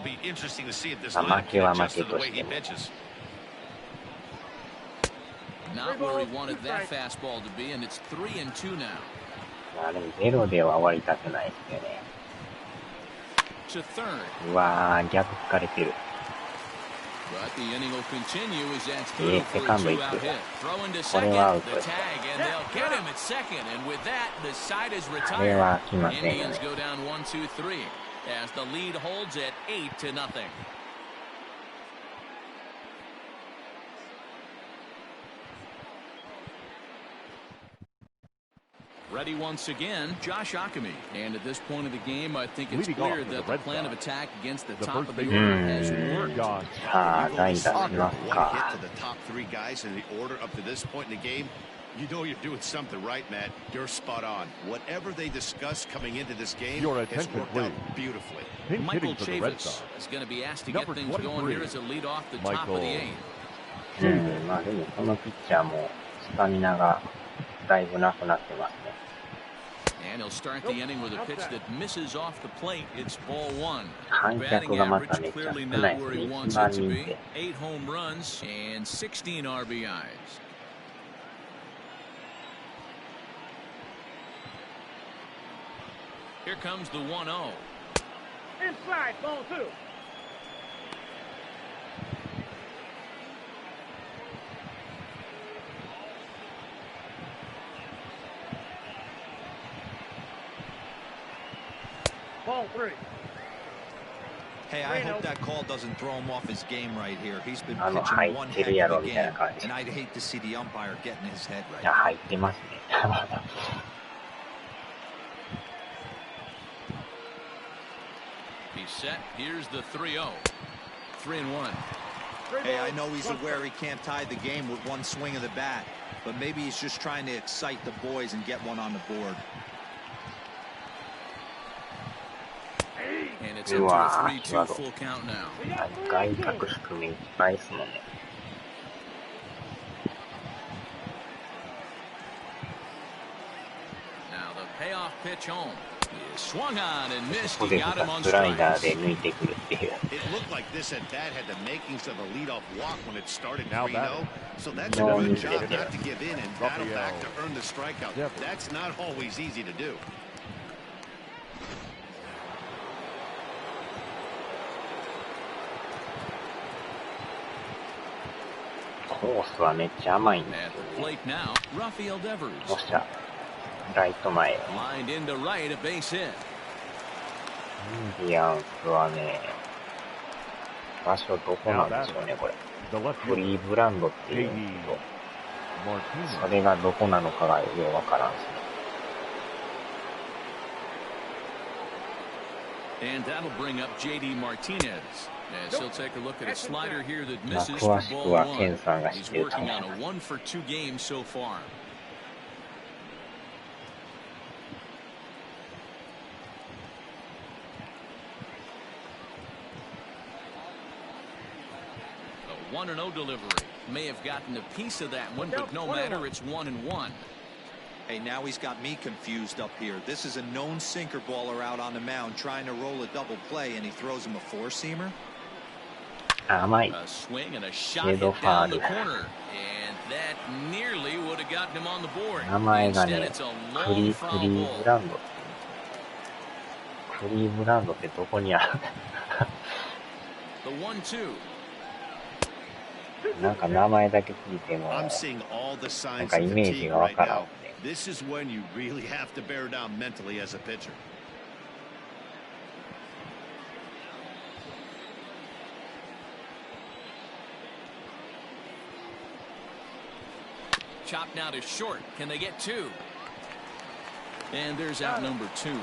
S2: It'll be interesting to see if this
S6: まあ
S2: lineup
S6: 負けは
S2: can
S6: 負
S2: adjust
S6: け
S2: to
S6: と
S2: the way
S6: して
S2: he
S6: も。
S2: pitches.
S1: Not where he wanted that fastball to be, and it's 3-2 now.
S6: まあでもゼロでは終わりたくないですよね。
S1: To third.
S6: うわー、逆吹かれてる。
S1: But the inning will continue as that's
S6: ええ
S1: good
S6: セ
S1: for
S6: カ
S1: a
S6: ンド行く。
S1: 2-out hit. Throw into
S6: これ
S1: second,
S6: はアウ
S1: the
S6: トです。
S1: tag, and they'll get him at second. And with that, the side is
S6: これ
S1: retired.
S6: は来ませんよ
S1: Indians
S6: ね。
S1: go down 1-2-3 as the lead holds at 8-0. Ready once again, Josh Ockamy. And at this point of the game, I think it's
S4: Leading
S1: clear
S4: off for
S1: that
S4: the
S1: the
S4: Red
S1: plan of
S4: Sox,
S1: attack against the
S4: the
S1: top
S4: first
S1: of the
S4: baseman,
S1: order has worked.
S4: John.
S6: さあ、代打し
S2: One
S6: ます
S2: hit
S6: か。
S2: to the top 3 guys in the order up to this point in the game. You know you're doing something right, Matt. You're spot on. Whatever they discussed coming into this game
S4: Your
S2: has
S4: attention,
S2: worked out
S4: please.
S2: beautifully.
S4: Pinch
S1: Michael
S4: hitting for the Red
S1: Chavis
S4: Sox.
S1: is going to be asked to
S4: Number
S1: get things going
S4: 23,
S1: here as a lead off the top of the
S4: Michael
S1: 8th.
S6: うん、まあでもこのピッチャーもスタミナがだいぶなくなってますね。
S1: And he'll start the inning with a pitch that misses off the plate. It's ball 1.
S6: 観
S1: Batting
S6: 客がまた
S1: average
S6: めっちゃ
S1: clearly
S6: 少ない
S1: not
S6: です
S1: where
S6: ね。
S1: he
S6: 1
S1: wants
S6: 万
S1: it to
S6: 人っ
S1: be.
S6: て。
S1: 8 home runs and 16 RBIs. Here comes the 1-0.
S5: Inside, ball 2. Ball 3.
S3: Hey, I hope that call doesn't throw him off his game right here. He's been
S6: 入
S3: pitching
S6: っ
S3: one
S6: て
S3: heck
S6: るや
S3: of
S6: ろ
S3: a
S6: みたいな
S3: game,
S6: 感じ。
S3: and I'd hate to see the umpire get in his head
S6: いや、
S3: right
S6: 入ってますね。
S1: He's set. Here's the 3-0. 3-1.
S3: Hey, I know he's aware he can't tie the game with one swing of the bat, but maybe he's just trying to excite the boys and get one on the board.
S1: And it's into a 3-2 full count now.
S6: 外角低めいっぱいですもんね。
S1: Now the payoff pitch home. Swung on and missed.
S6: ここで
S1: He got him on
S6: スライダー
S1: strikes.
S6: で抜いてくるっていう。
S2: It looked like this at bat had the makings of a leadoff walk when it started
S4: Now
S2: 3-0. So that's a
S6: No
S2: good
S6: need
S2: job
S6: to do
S2: not to give in and battle back to earn the strikeout.
S4: Yep.
S2: That's not always easy to do.
S6: コースはめっちゃ甘いんです
S1: At
S6: よ
S1: the
S6: ね。
S1: plate now, Rafael Devers.
S6: もしゃ、ライト前。
S1: Lined into right, a base hit.
S6: インディアンスはね、場所どこなんでしょうね、これ。
S4: The left
S6: ク
S4: fielder,
S6: リーブランドっていうんですけど、
S4: Martinez.
S6: それがどこなのかがようわからんですね。
S1: And that'll bring up J.D. Martinez. As he'll take a look at a slider here that
S6: まあ、
S1: misses
S6: 詳
S1: for
S6: しく
S1: ball
S6: はケン
S1: one.
S6: さんが知っ
S1: He's
S6: てると
S1: working
S6: 思い
S1: on
S6: ます。
S1: a 1 for 2 game so far. A 1-0 delivery. May have gotten a piece of that one, but no matter, it's 1-1.
S3: Hey, now he's got me confused up here. This is a known sinker baller out on the mound trying to roll a double play, and he throws him a four-seamer.
S6: 甘い。
S1: A swing and a shot
S6: Shadow
S1: hit down the
S6: foul.
S1: corner. And that nearly would have gotten him on the board.
S6: 名前が
S1: Instead,
S6: ね、
S1: it's a
S6: ク
S1: long
S6: リ
S1: foul
S6: ー
S1: ball.
S6: ブランド。クリーブランドってどこにある
S1: The 1-2.
S6: なんか名前だけ聞いても、
S2: I'm seeing all the signs
S6: なん
S2: of
S6: かイメージ
S2: fatigue
S6: がわ
S2: right
S6: からん
S2: now.
S6: ね。
S2: This is when you really have to bear down mentally as a pitcher.
S1: Chopped now to short. Can they get 2? And there's out number 2.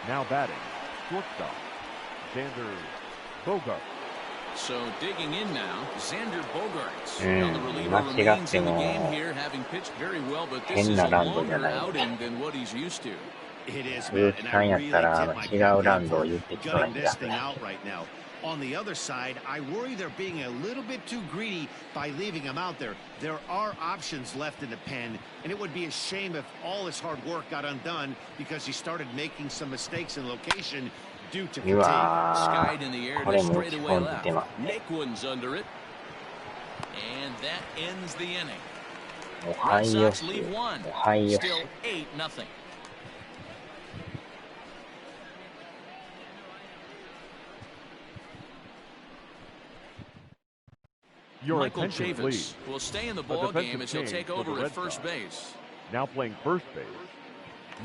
S4: Now batting, shortstop, Xander Bogart.
S1: So digging in now, Xander Bogaerts.
S6: Mm,
S1: Now the reliever
S6: not
S1: remains in the
S6: sure.
S1: game here, having pitched very well, but this is a
S6: 変なランドじゃ
S1: longer
S6: ない。
S1: outing than what he's used to.
S2: It is,
S6: 鈴
S2: man,
S6: 木
S2: and
S6: さん
S2: I
S6: や
S2: really
S6: ったら
S2: tip my
S6: 違う
S2: cap
S6: ラ
S2: to
S6: ンドを
S2: him
S6: 言ってき
S2: for
S6: そうな
S2: gutting
S6: んだ
S2: this thing out right now. On the other side, I worry they're being a little bit too greedy by leaving him out there. There are options left in the pen, and it would be a shame if all his hard work got undone because he started making some mistakes in location due to
S6: う
S2: fatigue.
S6: わ
S1: Skied
S6: ー
S1: in the air
S6: こ
S1: to
S6: れも打ち
S1: straightaway
S6: 込んで
S1: left.
S6: ますね。
S1: Naquin's under it. And that ends the inning.
S6: おは
S1: Red
S6: よ
S1: Sox
S6: し、
S1: leave 1.
S6: おはよし。
S1: Still 8-0.
S4: Your
S1: Michael
S4: attention,
S1: Chavis
S4: please.
S1: will stay in the
S4: A
S1: ball game
S4: defensive
S1: as he'll
S4: change
S1: take
S4: for the
S1: over
S4: Red
S1: at first
S4: Sox.
S1: base.
S4: Now playing first base,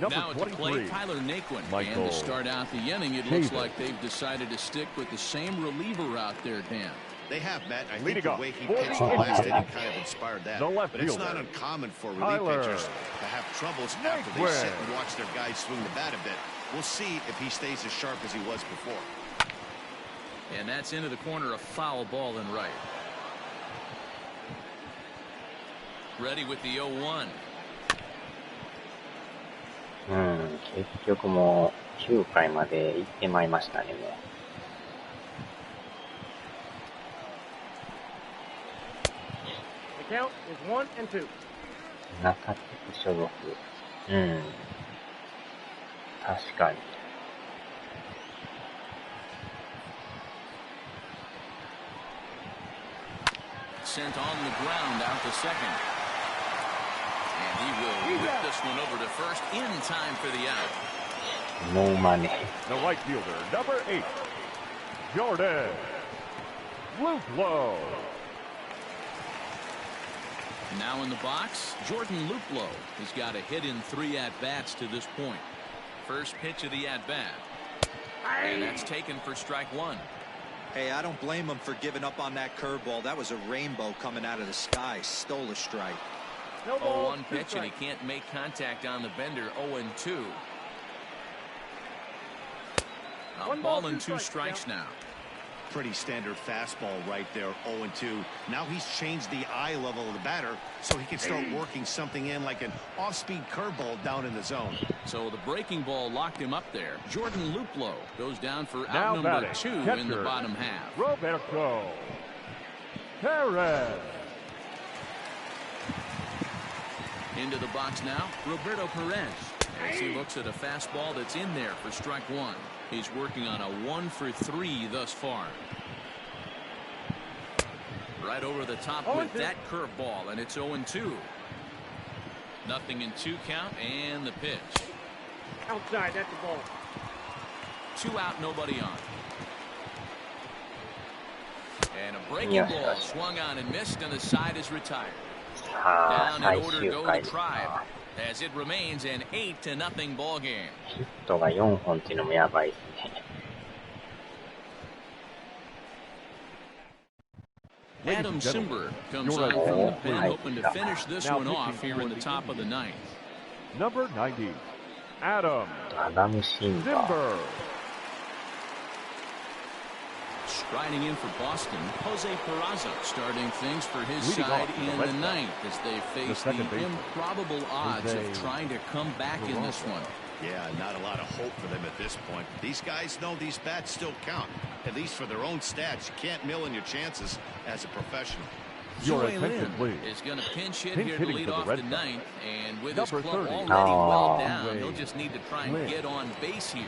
S4: number
S1: Now at the plate,
S4: 23.
S1: Tyler Naquin.
S4: Michael
S1: And to start out the inning, it looks
S4: Chavis.
S1: like they've decided to stick with the same reliever out there, Dan.
S2: They have, Matt. I think
S4: Leading
S2: the
S4: off
S2: way he
S4: for
S2: pitched
S4: the
S2: last
S4: Indians,
S2: inning kind of inspired that.
S4: the left
S2: But it's not
S4: fielder,
S2: uncommon for relief
S4: Tyler
S2: pitchers to have troubles after they
S4: Naquin.
S2: sit and watch their guys swing the bat a bit. We'll see if he stays as sharp as he was before.
S1: And that's into the corner, a foul ball in right. Ready with the 0-1.
S6: うん、結局もう9回まで行ってまいりましたね、もう。
S5: The count is 1-2.
S6: 中地区所属。うん。確かに。
S1: Sent on the ground out to second. And he will whip this one over to first in time for the out.
S6: ノーマネー。
S4: The right fielder, number 8, Jordan Luplow.
S1: Now in the box, Jordan Luplow has got a hit in 3 at-bats to this point. First pitch of the at-bat. And that's taken for strike 1.
S3: Hey, I don't blame him for giving up on that curveball. That was a rainbow coming out of the sky. Stole a strike.
S5: No ball.
S1: 1 pitch, and he can't make contact on the bender. 0-2. A ball and 2 strikes now.
S2: Pretty standard fastball right there, 0-2. Now he's changed the eye level of the batter so he can start working something in like an off-speed curveball down in the zone.
S1: So the breaking ball locked him up there. Jordan Luplow goes down for
S4: Now
S1: out number
S4: batting,
S1: 2
S4: catcher,
S1: in the bottom half.
S4: Roberto Perez.
S1: Into the box now, Roberto Perez, as he looks at a fastball that's in there for strike 1. He's working on a 1 for 3 thus far. Right over the top with that curveball, and it's 0-2. Nothing in 2 count, and the pitch.
S5: Outside, that's the ball.
S1: 2 out, nobody on. And a breaking ball swung on and missed, and the side is retired. Down in order go the Tribe, as it remains an 8-0 ball game.
S6: ヒットが4本っていうのもやばいですね。
S1: Adam Simber comes on from the pen, hoping to finish this one off here in the top of the 9th.
S4: Number 90, Adam
S6: Simber.
S1: Striding in for Boston, Jose Peraza starting things for his side in the 9th as they face the improbable odds of trying to come back in this one.
S2: Yeah, not a lot of hope for them at this point. These guys know these bats still count, at least for their own stats. You can't mill in your chances as a professional.
S4: Your attention, please.
S1: Is going to pinch hit here to lead off the 9th, and with his
S4: Number
S1: club
S4: 30.
S1: already well down, he'll just need to try and get on base here.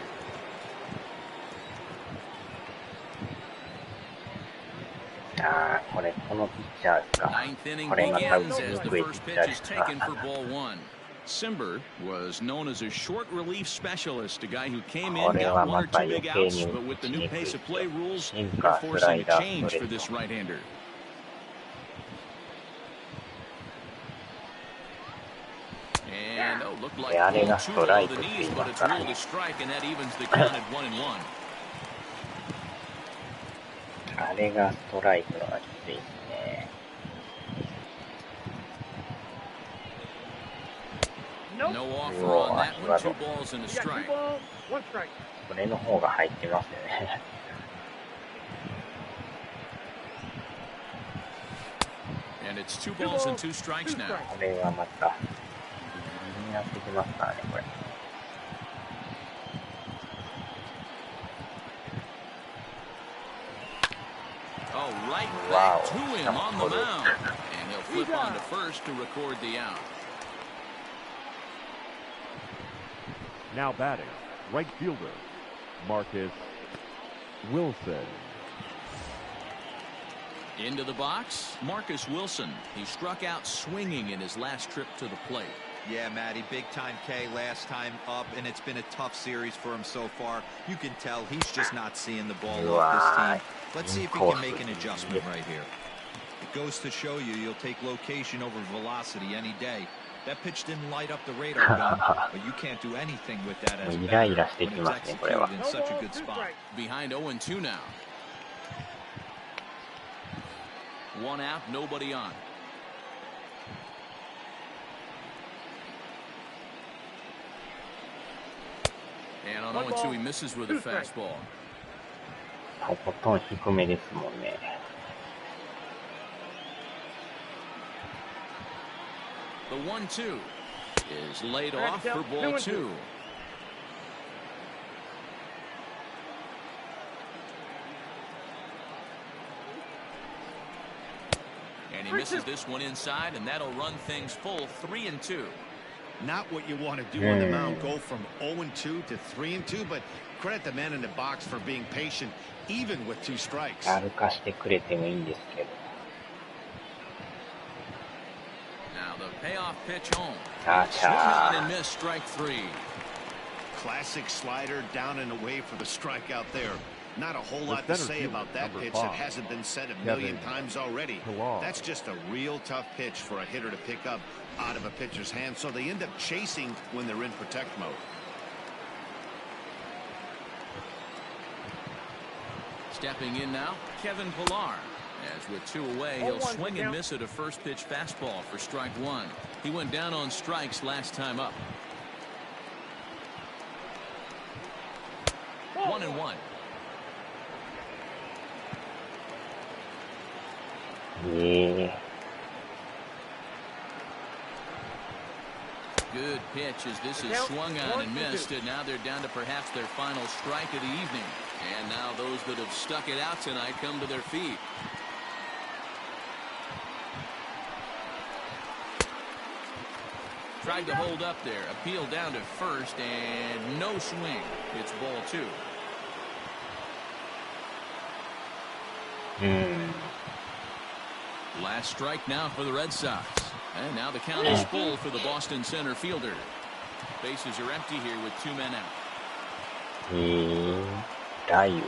S1: Ninth inning begins as the first pitch is taken for ball 1. Simber was known as a short relief specialist, a guy who came in, got 1 or 2 big outs, but with the new pace of play rules, they're forcing a change for this right-hander. And looked like ball 2 below the knees, but it's ruled a strike, and that evens the count at 1-1.
S6: あれがストライクのがきついですね。
S1: No offer on that one. 2 balls and a strike.
S6: これの方が入ってますよね。
S1: And it's 2 balls and 2 strikes now.
S6: これはまたやってきますからね、これ。
S1: Oh, right back to him on the mound. And he'll flip on to first to record the out.
S4: Now batting, right fielder, Marcus Wilson.
S1: Into the box, Marcus Wilson. He struck out swinging in his last trip to the plate.
S3: Yeah, Matty, big time K last time up, and it's been a tough series for him so far. You can tell he's just not seeing the ball off this team. Let's see if he can make an adjustment right here. It goes to show you you'll take location over velocity any day. That pitch didn't light up the radar gun, but you can't do anything with that as a batter when it's executed in such a good spot.
S1: Behind 0-2 now. 1 out, nobody on. And on 0-2, he misses with a fastball.
S6: とことん低めですもんね。
S1: The 1-2 is laid off for ball 2. And he misses this one inside, and that'll run things full 3-2.
S2: Not what you want to do on the mound, go from 0-2 to 3-2, but credit the man in the box for being patient, even with 2 strikes.
S6: 歩かしてくれてもいいんですけど。
S1: Now the payoff pitch home.
S6: Gotcha.
S1: Swung on and missed, strike 3.
S2: Classic slider down and away for the strikeout there. Not a whole lot to say about that pitch that hasn't been said a million times already. That's just a real tough pitch for a hitter to pick up out of a pitcher's hand, so they end up chasing when they're in protect mode.
S1: Stepping in now, Kevin Pillar. As with 2 away, he'll swing and miss at a first pitch fastball for strike 1. He went down on strikes last time up. 1-1.
S6: Yeah.
S1: Good pitch as this is swung on and missed, and now they're down to perhaps their final strike of the evening. And now those that have stuck it out tonight come to their feet. Tried to hold up there, appealed down to first, and no swing. It's ball 2. Last strike now for the Red Sox. And now the count is full for the Boston center fielder. Bases are empty here with 2 men out.
S6: 雷雨に。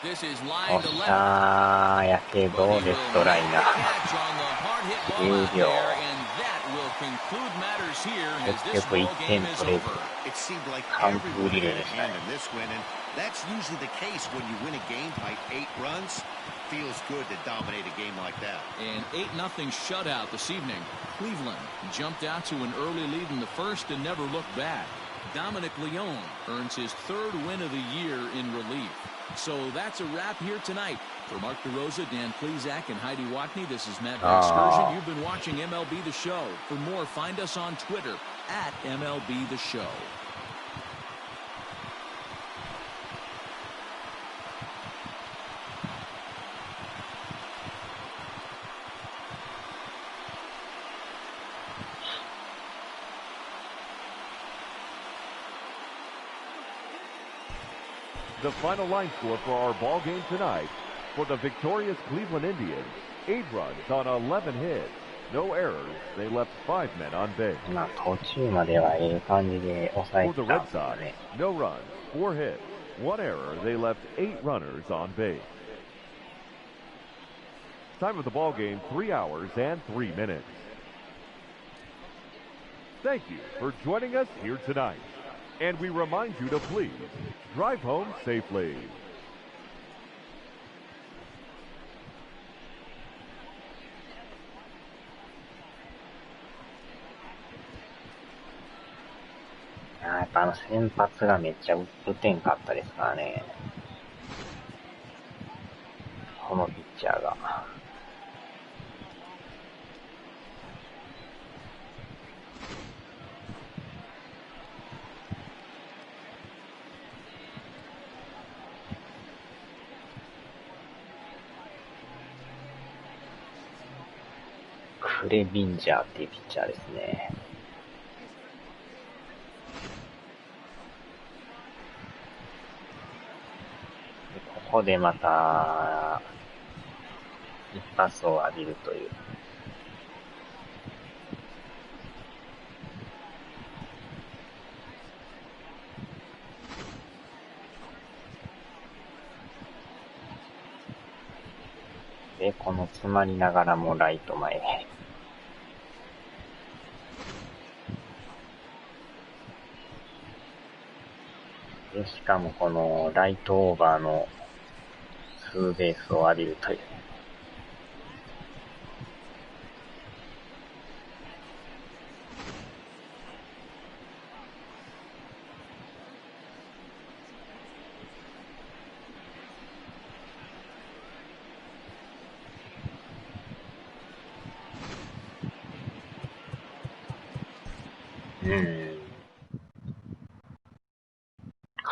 S1: This is
S6: お
S1: line
S6: っ
S1: to
S6: し
S1: left.
S6: ゃー、やけど、
S1: But he
S6: レ
S1: will
S6: フトライ
S1: make
S6: ナ
S1: the
S6: ー。
S1: catch on the hard hit ball out there, and that will conclude matters here as this
S6: 結局1
S1: ball
S6: 点
S1: game is
S6: 取れず、
S1: over.
S2: It seemed like
S6: 完封
S2: everyone
S6: リレ
S2: had
S6: ー
S2: a
S6: でしたね。
S2: hand in this win, and that's usually the case when you win a game by 8 runs. Feels good to dominate a game like that.
S1: An 8-0 shutout this evening. Cleveland jumped out to an early lead in the first and never looked back. Dominic Leone earns his 3rd win of the year in relief. So that's a wrap here tonight. For Mark DeRosa, Dan Plesac, and Heidi Watney, this is Matt Excursion. You've been watching MLB The Show. For more, find us on Twitter at MLB The Show.
S4: The final line score for our ball game tonight: for the victorious Cleveland Indians, 8 runs on 11 hits, no errors. They left 5 men on base.
S6: まあ途中までは感じで抑え
S4: For
S6: て
S4: the
S6: たん
S4: Red
S6: ですよ
S4: Sox,
S6: ね。
S4: no runs, 4 hits, 1 error. They left 8 runners on base. Time of the ball game, 3 hours and 3 minutes. Thank you for joining us here tonight. And we remind you to please drive home safely.
S6: やっぱ先発がめっちゃ打てんかったですからね。このピッチャーが。クレビンジャーっていうピッチャーですね。ここでまた一発を浴びるという。で、この詰まりながらもライト前へ。で、しかもこのライトオーバーのツーベースを浴びるという。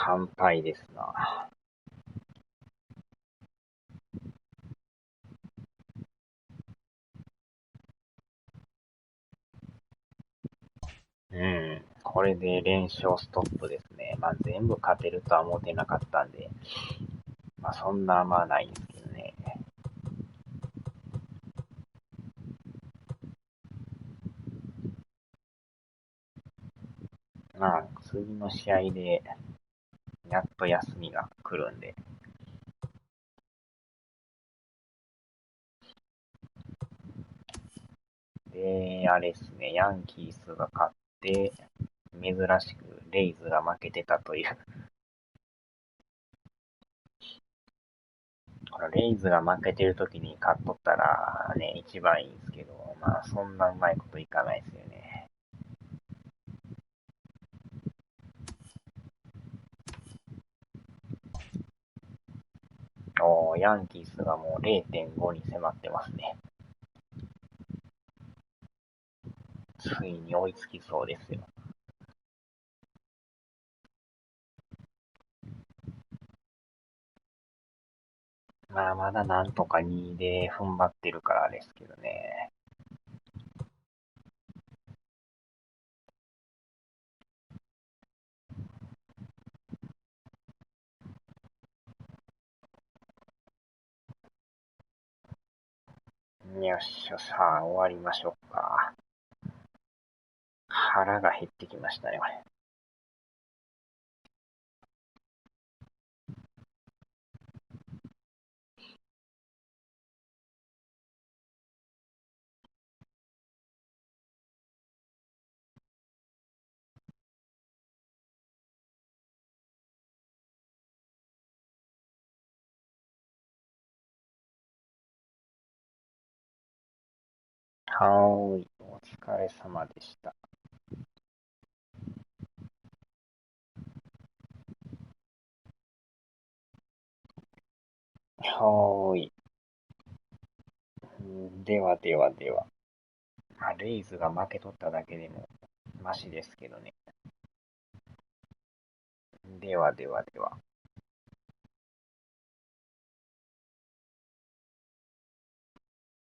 S6: 完敗ですな。これで連勝ストップですね。まあ全部勝てるとは思ってなかったんで、まあそんなまあないんですけどね。まあ次の試合でやっと休みが来るんで。で、あれですね、ヤンキースが勝って、珍しくレイズが負けてたというレイズが負けてる時に勝っとったらね、一番いいんですけど、まあそんなうまいこといかないですよね。ヤンキースがもう 0.5 に迫ってますね。ついに追いつきそうですよ。まあまだなんとか2で踏ん張ってるからですけどね。よっしゃ、さあ終わりましょうか。腹が減ってきましたね、これ。はーい、お疲れ様でした。はーい。ではではでは。まあ、レイズが負けとっただけでもマシですけどね。ではではでは。